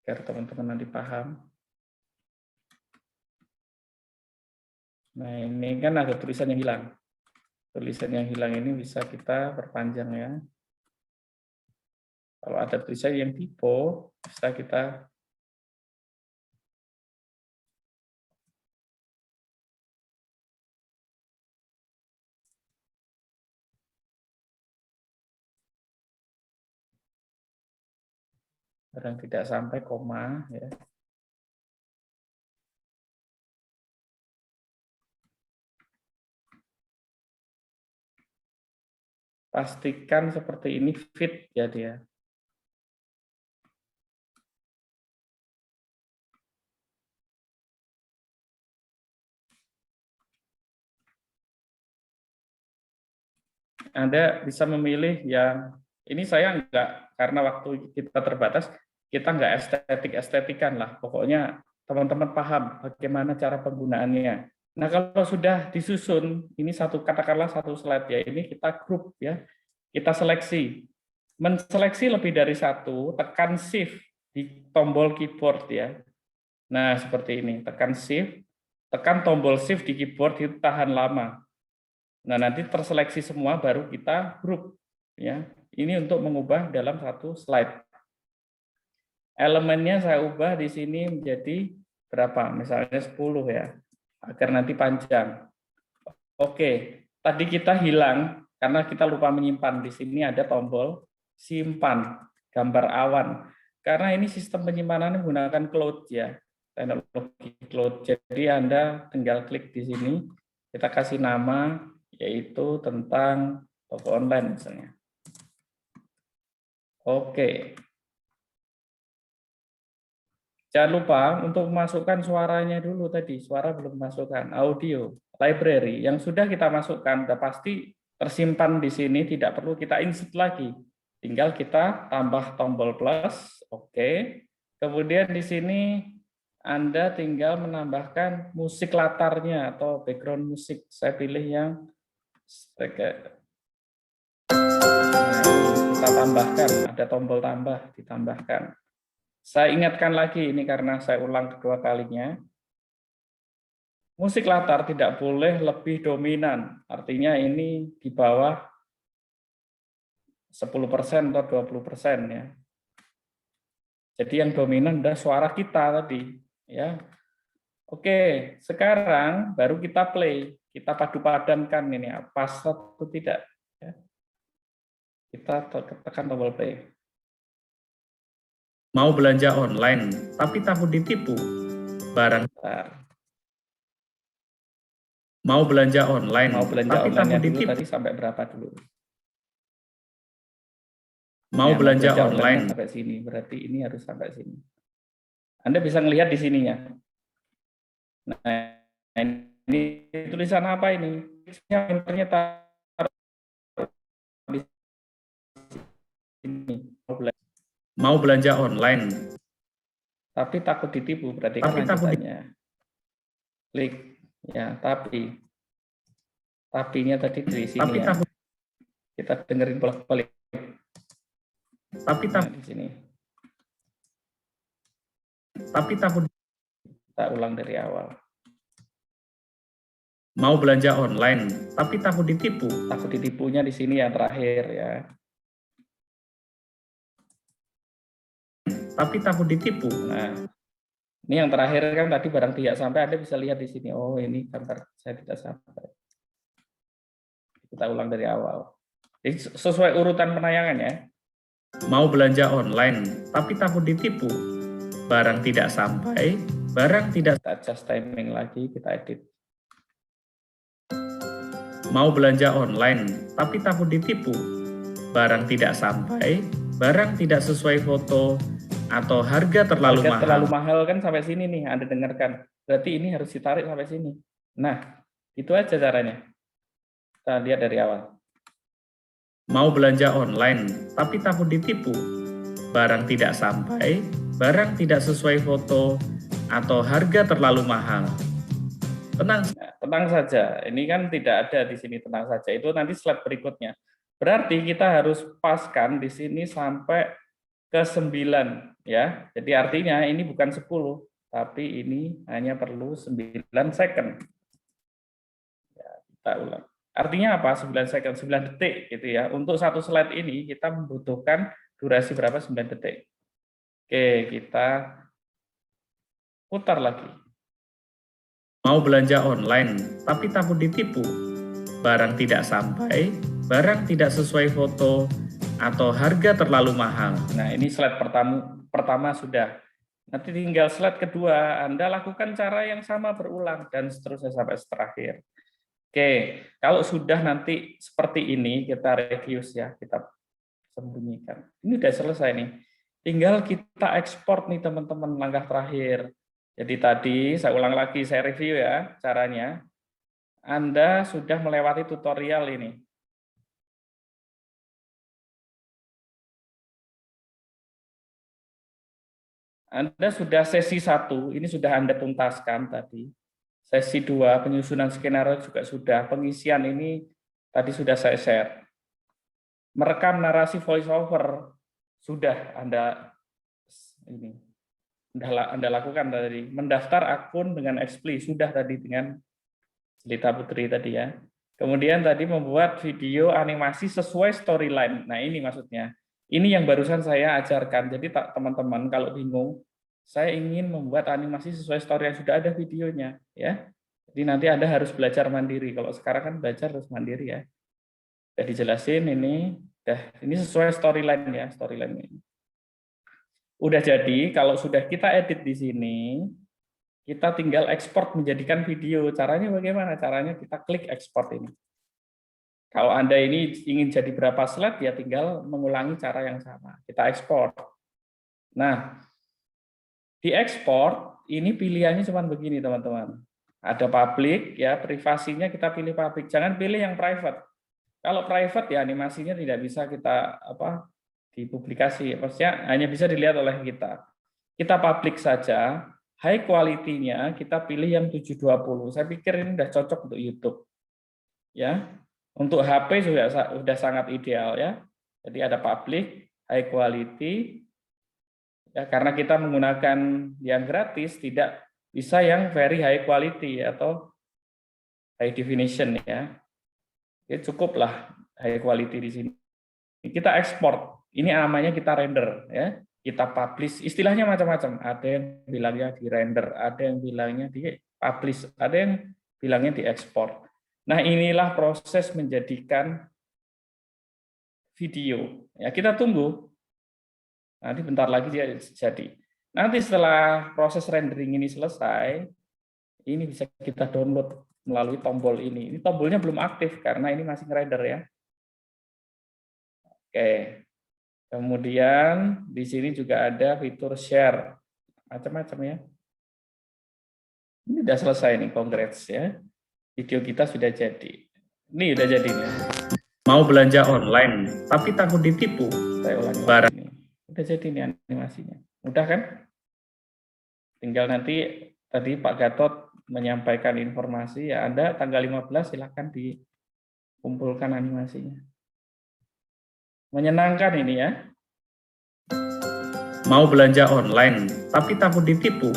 biar teman-teman nanti paham. Nah, ini kan ada tulisan yang hilang. Tulisan yang hilang ini bisa kita perpanjang ya. Kalau ada tulisan yang typo, bisa kita kadang tidak sampai koma ya. Pastikan seperti ini fit ya dia. Anda bisa memilih yang ini saya enggak, karena waktu kita terbatas, kita enggak estetik-estetikan lah. Pokoknya teman-teman paham bagaimana cara penggunaannya. Nah, kalau sudah disusun, ini katakanlah satu slide ya, ini kita grup ya, kita seleksi. Menseleksi lebih dari satu, tekan shift di tombol keyboard ya. Nah, seperti ini, tekan shift, tekan tombol shift di keyboard, itu tahan lama. Nah, nanti terseleksi semua, baru kita grup ya. Ini untuk mengubah dalam satu slide. Elemennya saya ubah di sini menjadi berapa? Misalnya 10 ya, agar nanti panjang. Oke, tadi kita hilang karena kita lupa menyimpan. Di sini ada tombol simpan gambar awan. Karena ini sistem penyimpanan menggunakan cloud ya, teknologi cloud. Jadi Anda tinggal klik di sini, kita kasih nama yaitu tentang toko online misalnya. Oke. Jangan lupa untuk memasukkan suaranya dulu tadi, suara belum masukkan, audio, library, yang sudah kita masukkan, sudah pasti tersimpan di sini, tidak perlu kita insert lagi. Tinggal kita tambah tombol plus, oke. Kemudian di sini Anda tinggal menambahkan musik latarnya atau background musik. Saya pilih yang kita tambahkan, ada tombol tambah, ditambahkan. Saya ingatkan lagi ini karena saya ulang kedua kalinya. Musik latar tidak boleh lebih dominan, artinya ini di bawah 10% atau 20% ya. Jadi yang dominan adalah suara kita tadi, ya. Oke, sekarang baru kita play, kita padu-padankan ini pas atau tidak. Ya. Kita tekan tombol play. Mau belanja online, tapi takut ditipu. Barang. Mau belanja online, tapi takut ditipu. Tadi sampai berapa dulu? Mau belanja online sampai sini, berarti ini harus sampai sini. Anda bisa melihat di sininya. Nah, ini tulisan apa ini? Pinternya taruh di sini. Mau belanja online, tapi takut ditipu, berarti kan lanjutannya. Klik, ya, tapinya tadi di sini ya. Kita dengerin bolak-balik. Nah, di sini. Tapi takut. Kita ulang dari awal. Mau belanja online, tapi takut ditipu. Takut ditipunya di sini yang terakhir ya. Tapi takut ditipu. Nah, ini yang terakhir kan tadi barang tidak sampai, Anda bisa lihat di sini. Oh, ini gambar saya tidak sampai. Kita ulang dari awal. Jadi sesuai urutan penayangan ya. Mau belanja online, tapi takut ditipu. Barang tidak sampai, barang tidak. Kita adjust timing lagi, kita edit. Mau belanja online, tapi takut ditipu. Barang tidak sampai, barang tidak sesuai foto, atau harga terlalu mahal. Terlalu mahal kan sampai sini nih, Anda dengarkan. Berarti ini harus ditarik sampai sini. Nah, itu aja caranya. Kita lihat dari awal. Mau belanja online, tapi takut ditipu. Barang tidak sampai, barang tidak sesuai foto, atau harga terlalu mahal. Tenang, tenang saja. Ini kan tidak ada di sini tenang saja. Itu nanti slide berikutnya. Berarti kita harus paskan di sini sampai ke 9 ya. Jadi artinya ini bukan 10, tapi ini hanya perlu 9 second. Ya, kita ulang. Artinya apa? 9 second, 9 detik gitu ya. Untuk satu slide ini kita membutuhkan durasi berapa? 9 detik. Oke, kita putar lagi. Mau belanja online, tapi takut ditipu. Barang tidak sampai, barang tidak sesuai foto, atau harga terlalu mahal. Nah, ini slide pertama sudah. Nanti tinggal slide kedua, Anda lakukan cara yang sama berulang, dan seterusnya sampai terakhir. Oke, kalau sudah nanti seperti ini, kita reduce ya, kita sembunyikan. Ini udah selesai nih. Tinggal kita ekspor nih teman-teman, langkah terakhir. Jadi tadi, saya ulang lagi, saya review ya caranya. Anda sudah melewati tutorial ini. Anda sudah sesi 1, ini sudah Anda tuntaskan tadi. Sesi 2, penyusunan skenario juga sudah. Pengisian ini tadi sudah saya share. Merekam narasi voice over sudah Anda lakukan tadi. Mendaftar akun dengan Expli sudah tadi dengan Jelita Putri tadi ya. Kemudian tadi membuat video animasi sesuai storyline. Nah, ini maksudnya. Ini yang barusan saya ajarkan. Jadi teman-teman kalau bingung, saya ingin membuat animasi sesuai story yang sudah ada videonya, ya. Jadi nanti Anda harus belajar mandiri. Kalau sekarang kan belajar harus mandiri ya. Sudah dijelasin ini, ini sesuai storyline ya, storyline ini. Udah jadi, kalau sudah kita edit di sini, kita tinggal ekspor menjadikan video. Caranya bagaimana? Caranya kita klik ekspor ini. Kalau Anda ini ingin jadi berapa slide, ya tinggal mengulangi cara yang sama. Kita ekspor. Nah, di ekspor, ini pilihannya cuma begini, teman-teman. Ada public, ya privasinya kita pilih public. Jangan pilih yang private. Kalau private, ya animasinya tidak bisa kita dipublikasi. Maksudnya hanya bisa dilihat oleh kita. Kita public saja, high quality-nya kita pilih yang 720. Saya pikir ini sudah cocok untuk YouTube. Ya. Untuk HP sudah sangat ideal ya. Jadi ada public, high quality. Ya, karena kita menggunakan yang gratis, tidak bisa yang very high quality atau high definition ya. Jadi cukuplah high quality di sini. Kita ekspor. Ini namanya kita render ya. Kita publish. Istilahnya macam-macam. Ada yang bilangnya di render, ada yang bilangnya di publish, ada yang bilangnya di ekspor. Nah, inilah proses menjadikan video. Ya, kita tunggu. Nanti bentar lagi dia jadi. Nanti setelah proses rendering ini selesai, ini bisa kita download melalui tombol ini. Ini tombolnya belum aktif karena ini masih render ya. Oke. Kemudian di sini juga ada fitur share. Macam-macam ya. Ini sudah selesai nih, congrats ya. Video kita sudah jadi. Ini udah jadi nih. Mau belanja online, tapi takut ditipu. Saya ulangi barang ini. Udah jadi nih animasinya. Mudah kan? Tinggal nanti tadi Pak Gatot menyampaikan informasi, ya Anda tanggal 15 silahkan dikumpulkan animasinya. Menyenangkan ini ya. Mau belanja online, tapi takut ditipu.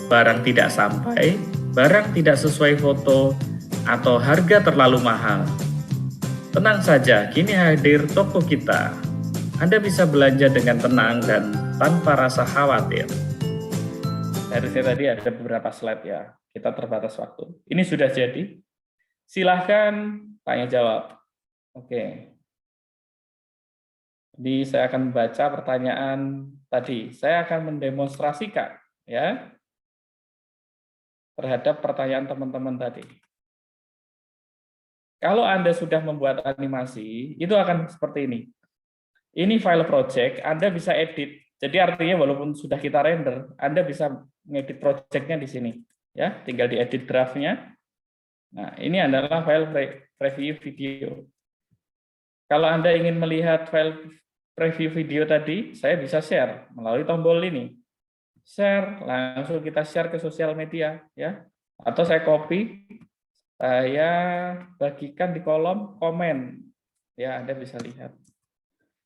Barang tidak sampai, barang tidak sesuai foto, atau harga terlalu mahal. Tenang saja, kini hadir toko kita. Anda bisa belanja dengan tenang dan tanpa rasa khawatir. Dari saya tadi ada beberapa slide ya, kita terbatas waktu. Ini sudah jadi. Silahkan tanya jawab. Oke. Jadi saya akan membaca pertanyaan tadi. Saya akan mendemonstrasikan ya terhadap pertanyaan teman-teman tadi. Kalau Anda sudah membuat animasi, itu akan seperti ini. Ini file project, Anda bisa edit. Jadi artinya walaupun sudah kita render, Anda bisa ngedit project-nya di sini. Ya, tinggal diedit draft-nya. Nah, ini adalah file preview video. Kalau Anda ingin melihat file preview video tadi, saya bisa share melalui tombol ini. Share, langsung kita share ke sosial media, ya. Atau saya copy, saya bagikan di kolom komen. Ya, Anda bisa lihat.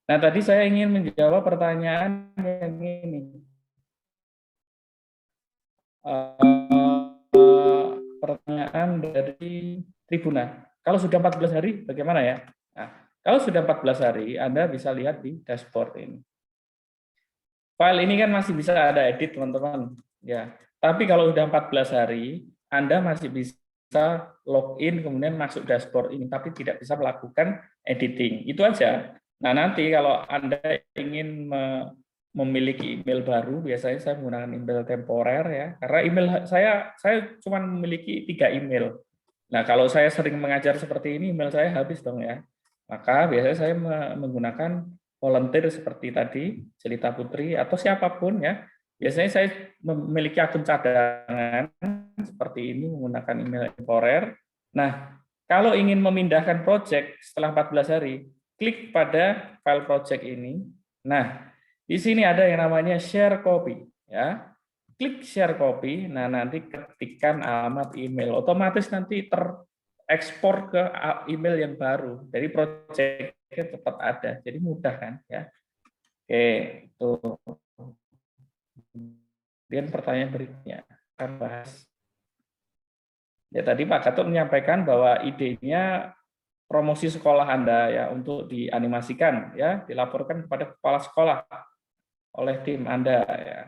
Nah, tadi saya ingin menjawab pertanyaan yang ini. Pertanyaan dari Tribuna. Kalau sudah 14 hari, bagaimana ya? Nah, kalau sudah 14 hari, Anda bisa lihat di dashboard ini. File ini kan masih bisa ada edit, teman-teman. Ya, tapi kalau sudah 14 hari, Anda masih bisa login, kemudian masuk dashboard ini, tapi tidak bisa melakukan editing. Itu aja. Nah, nanti kalau Anda ingin memiliki email baru, biasanya saya menggunakan email temporer ya, karena email saya cuma memiliki 3 email. Nah, kalau saya sering mengajar seperti ini, email saya habis dong ya. Maka biasanya saya menggunakan volunteer seperti tadi, Jelita Putri, atau siapapun ya. Biasanya saya memiliki akun cadangan seperti ini menggunakan email temporer. Nah, kalau ingin memindahkan project setelah 14 hari, klik pada file project ini. Nah, di sini ada yang namanya share copy, ya. Klik share copy. Nah, nanti ketikkan alamat email, otomatis nanti terekspor ke email yang baru. Jadi project-nya tetap ada. Jadi mudah kan, ya. Oke, itu. Kemudian pertanyaan berikutnya akan bahas. Ya, tadi Pak Gatot menyampaikan bahwa idenya promosi sekolah Anda ya untuk dianimasikan ya, dilaporkan kepada kepala sekolah oleh tim Anda ya.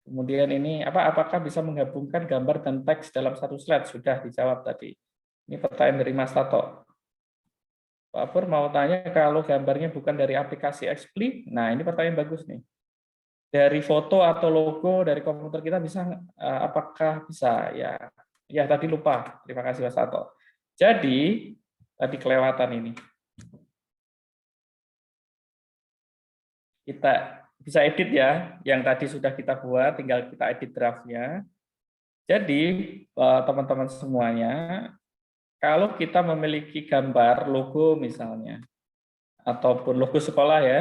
Kemudian ini apakah bisa menggabungkan gambar dan teks dalam satu slide? Sudah dijawab tadi. Ini pertanyaan dari Mas Tato. Pak Pur mau tanya, kalau gambarnya bukan dari aplikasi Xpli, nah ini pertanyaan bagus nih. Dari foto atau logo dari komputer kita bisa, apakah bisa ya? Ya tadi lupa. Terima kasih Mas Tato. Jadi tadi kelewatan ini. Kita bisa edit ya, yang tadi sudah kita buat, tinggal kita edit draftnya. Jadi teman-teman semuanya, kalau kita memiliki gambar logo misalnya, ataupun logo sekolah ya,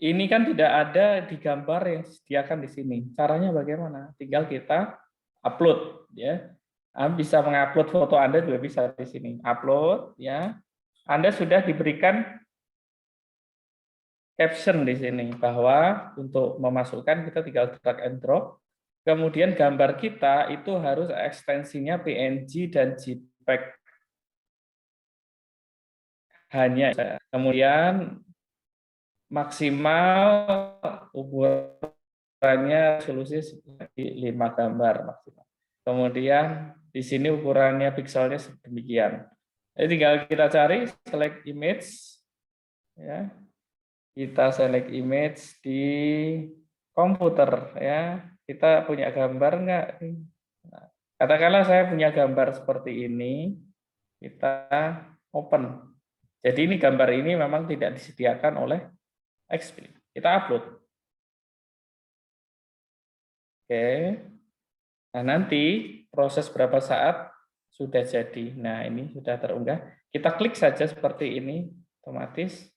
ini kan tidak ada di gambar yang disediakan di sini. Caranya bagaimana? Tinggal kita upload ya. Bisa mengupload foto Anda juga bisa di sini. Upload ya. Anda sudah diberikan caption di sini bahwa untuk memasukkan kita tinggal drag and drop. Kemudian gambar kita itu harus ekstensinya PNG dan JPEG. Hanya kemudian maksimal ukurannya resolusi 5 gambar maksimal. Kemudian di sini ukurannya pikselnya sedemikian. Jadi tinggal kita cari select image ya. Kita select image di komputer ya. Kita punya gambar enggak? Nah, katakanlah saya punya gambar seperti ini. Kita open. Jadi ini gambar ini memang tidak disediakan oleh Xpli. Kita upload. Oke. Nah, nanti proses berapa saat sudah jadi. Nah, ini sudah terunggah. Kita klik saja seperti ini, otomatis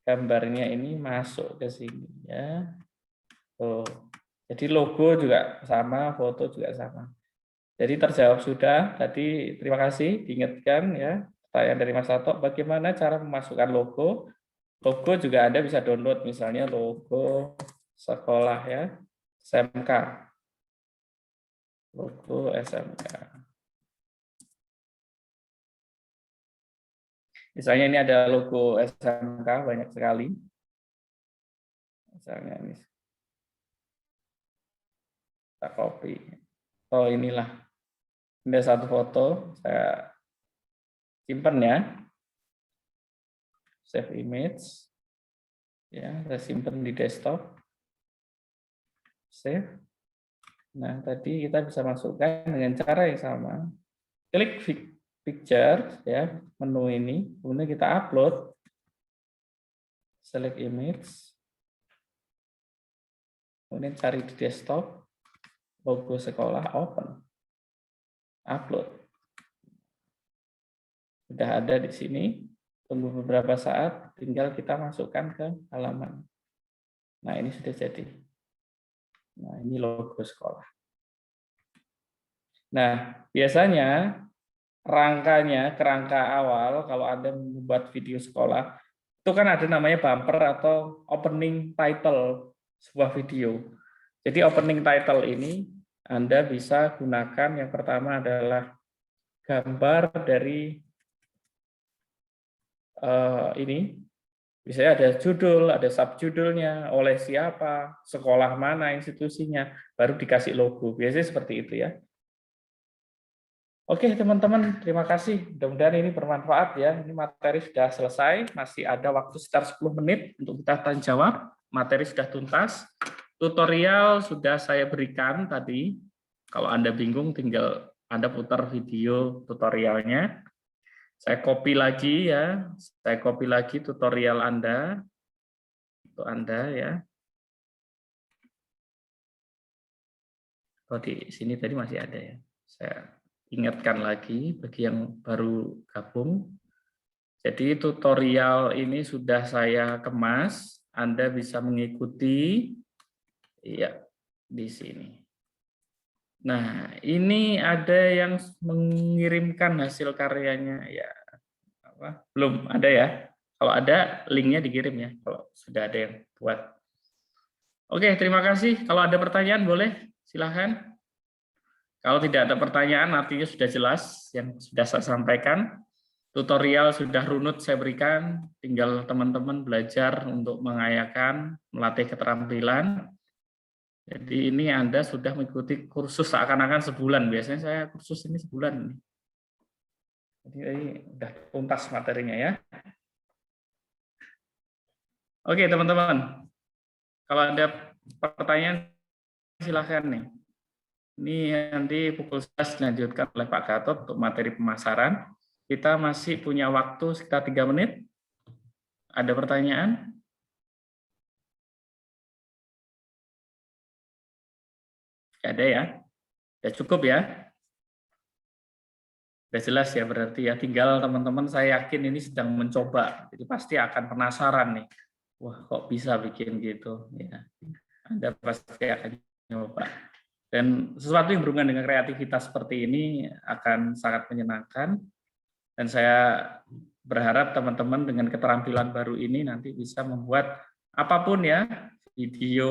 gambarnya ini masuk ke sini ya. Tuh. Jadi logo juga sama, foto juga sama. Jadi terjawab sudah. Tadi terima kasih diingatkan ya. Pertanyaan dari Mas Sato, bagaimana cara memasukkan logo? Logo juga Anda bisa download, misalnya logo sekolah ya, SMK. Logo SMK. Misalnya ini ada logo SMK banyak sekali. Misalnya ini. Kita copy. Oh, inilah. Ini ada satu foto, saya simpan ya. Save image. Ya, saya simpan di desktop. Save. Nah, tadi kita bisa masukkan dengan cara yang sama. Klik picture ya, menu ini, kemudian kita upload. Select image. Kemudian cari di desktop logo sekolah, open. Upload. Sudah ada di sini. Tunggu beberapa saat, tinggal kita masukkan ke halaman. Nah, ini sudah jadi. Nah, ini logo sekolah. Nah, biasanya kerangka awal kalau Anda membuat video sekolah, itu kan ada namanya bumper atau opening title sebuah video. Jadi opening title ini Anda bisa gunakan, yang pertama adalah gambar dari ini. Biasanya ada judul, ada subjudulnya, oleh siapa, sekolah mana, institusinya, baru dikasih logo. Biasanya seperti itu ya. Oke teman-teman, terima kasih. Mudah-mudahan ini bermanfaat ya. Ini materi sudah selesai, masih ada waktu sekitar 10 menit untuk kita tanya jawab. Materi sudah tuntas. Tutorial sudah saya berikan tadi. Kalau Anda bingung, tinggal Anda putar video tutorialnya. Saya copy lagi ya. Saya copy lagi tutorial Anda. Untuk Anda ya. Oh, di sini tadi masih ada ya. Saya ingatkan lagi bagi yang baru gabung. Jadi tutorial ini sudah saya kemas, Anda bisa mengikuti ya di sini. Nah, ini ada yang mengirimkan hasil karyanya ya. Apa? Belum ada ya. Kalau ada linknya dikirim ya, kalau sudah ada yang buat. Oke, terima kasih. Kalau ada pertanyaan boleh, silahkan. Kalau tidak ada pertanyaan, artinya sudah jelas yang sudah saya sampaikan. Tutorial sudah runut saya berikan, tinggal teman-teman belajar untuk mengayakan, melatih keterampilan. Jadi ini Anda sudah mengikuti kursus seakan-akan sebulan. Biasanya saya kursus ini sebulan. Jadi ini sudah tuntas materinya ya. Oke teman-teman, kalau ada pertanyaan silahkan nih. Ini nanti pukul 11 dilanjutkan oleh Pak Gatot untuk materi pemasaran. Kita masih punya waktu sekitar 3 menit. Ada pertanyaan? Tidak ada ya? Sudah cukup ya? Sudah jelas ya berarti ya. Tinggal teman-teman saya yakin ini sedang mencoba. Jadi pasti akan penasaran nih. Wah kok bisa bikin gitu? Ya. Anda pasti akan coba. Dan sesuatu yang berhubungan dengan kreativitas seperti ini akan sangat menyenangkan. Dan saya berharap teman-teman dengan keterampilan baru ini nanti bisa membuat apapun ya, video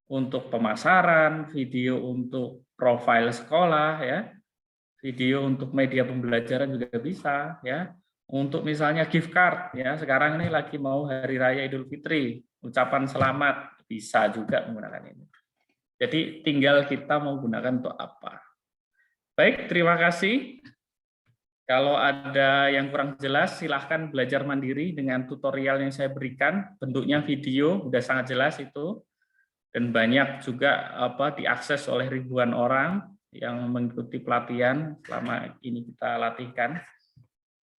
untuk pemasaran, video untuk profil sekolah ya, video untuk media pembelajaran juga bisa ya. Untuk misalnya gift card ya, sekarang ini lagi mau Hari Raya Idul Fitri, ucapan selamat bisa juga menggunakan ini. Jadi tinggal kita mau gunakan untuk apa. Baik, terima kasih. Kalau ada yang kurang jelas, silahkan belajar mandiri dengan tutorial yang saya berikan. Bentuknya video, sudah sangat jelas itu. Dan banyak juga diakses oleh ribuan orang yang mengikuti pelatihan selama ini kita latihkan.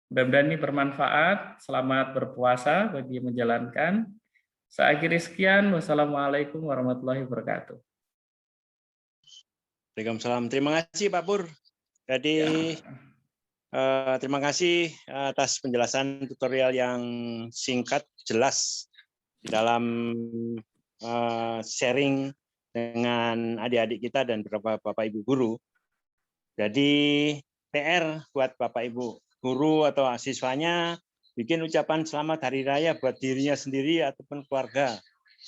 Mudah-mudahan ini bermanfaat. Selamat berpuasa bagi yang menjalankan. Saya akhiri sekian. Wassalamualaikum warahmatullahi wabarakatuh. Waalaikumsalam. Terima kasih Pak Pur. Jadi terima kasih atas penjelasan tutorial yang singkat, jelas di dalam sharing dengan adik-adik kita dan beberapa Bapak Ibu guru. Jadi PR buat Bapak Ibu guru atau siswanya bikin ucapan selamat hari raya buat dirinya sendiri ataupun keluarga.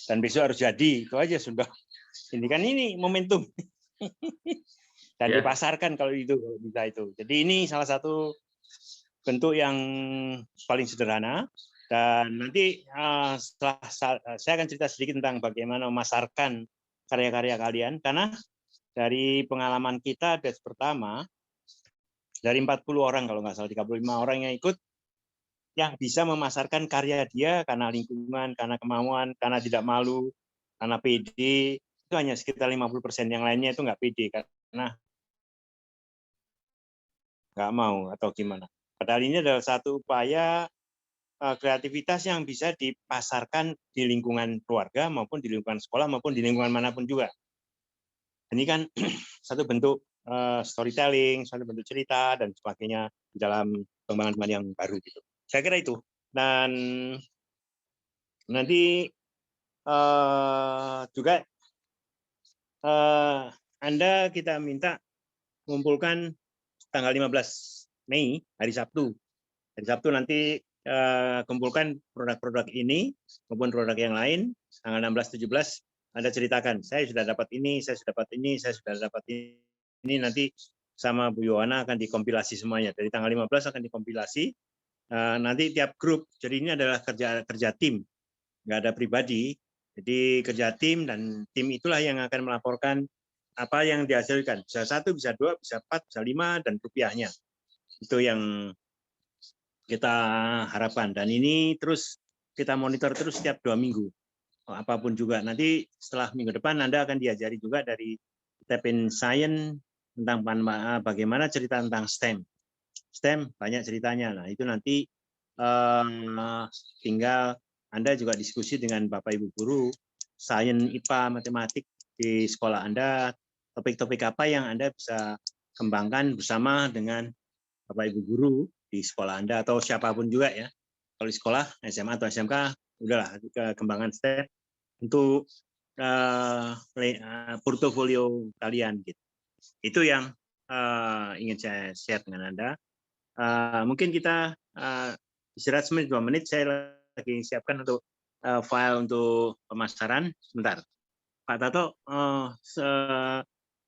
Dan besok harus jadi, itu aja sudah. Ini kan ini momentum. Dan dipasarkan kalau bisa itu. Jadi ini salah satu bentuk yang paling sederhana. Dan nanti setelah saya akan cerita sedikit tentang bagaimana memasarkan karya-karya kalian. Karena dari pengalaman kita batch pertama, dari 40 orang kalau nggak salah, 35 orang yang ikut, yang bisa memasarkan karya dia karena lingkungan, karena kemauan, karena tidak malu, karena pede, itu hanya sekitar 50%. Yang lainnya itu nggak pede karena nggak mau atau gimana. Padahal ini adalah satu upaya kreativitas yang bisa dipasarkan di lingkungan keluarga maupun di lingkungan sekolah maupun di lingkungan manapun juga. Ini kan satu bentuk storytelling, satu bentuk cerita dan sebagainya di dalam pengembangan yang baru gitu. Saya kira itu. Dan nanti juga Anda kita minta mengumpulkan tanggal 15 Mei, hari Sabtu. Hari Sabtu nanti kumpulkan produk-produk ini maupun produk yang lain, tanggal 16-17 Anda ceritakan, saya sudah dapat ini, saya sudah dapat ini, saya sudah dapat ini, nanti sama Bu Yohana akan dikompilasi semuanya. Dari tanggal 15 akan dikompilasi, nanti tiap grup, jadi ini adalah kerja tim, nggak ada pribadi, jadi kerja tim, dan tim itulah yang akan melaporkan apa yang dihasilkan. Bisa 1, bisa 2, bisa 4, bisa 5, dan rupiahnya. Itu yang kita harapkan. Dan ini terus kita monitor terus setiap 2 minggu. Apapun juga. Nanti setelah minggu depan Anda akan diajari juga dari Step in Science tentang bagaimana cerita tentang STEM. STEM banyak ceritanya. Nah, itu nanti tinggal Anda juga diskusi dengan Bapak Ibu guru, Sains, IPA, matematik di sekolah Anda, topik-topik apa yang Anda bisa kembangkan bersama dengan Bapak Ibu guru di sekolah Anda atau siapapun juga ya. Kalau di sekolah, SMA atau SMK, udahlah kembangan STEM untuk portofolio kalian gitu. Itu yang ingin saya share dengan Anda. Mungkin kita istirahat 2 menit, saya lagi siapkan untuk file untuk pemasaran. Sebentar. Pak Tato,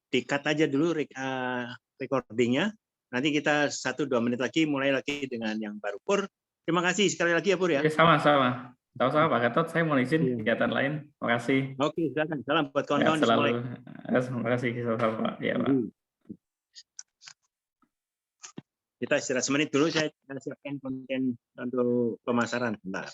di-cut aja dulu recordingnya. Nanti kita 1-2 menit lagi mulai lagi dengan yang baru. Pur, terima kasih sekali lagi ya Pur ya. Sama-sama. Sama-sama Pak Gatot, saya mau izin kegiatan lain. Terima kasih. Oke, silakan. Salam buat kawan-kawan di Smolek. Terima kasih sama Pak. Ya, Pak. Kita istirahat 1 menit dulu, saya siapkan konten untuk pemasaran. Bentar.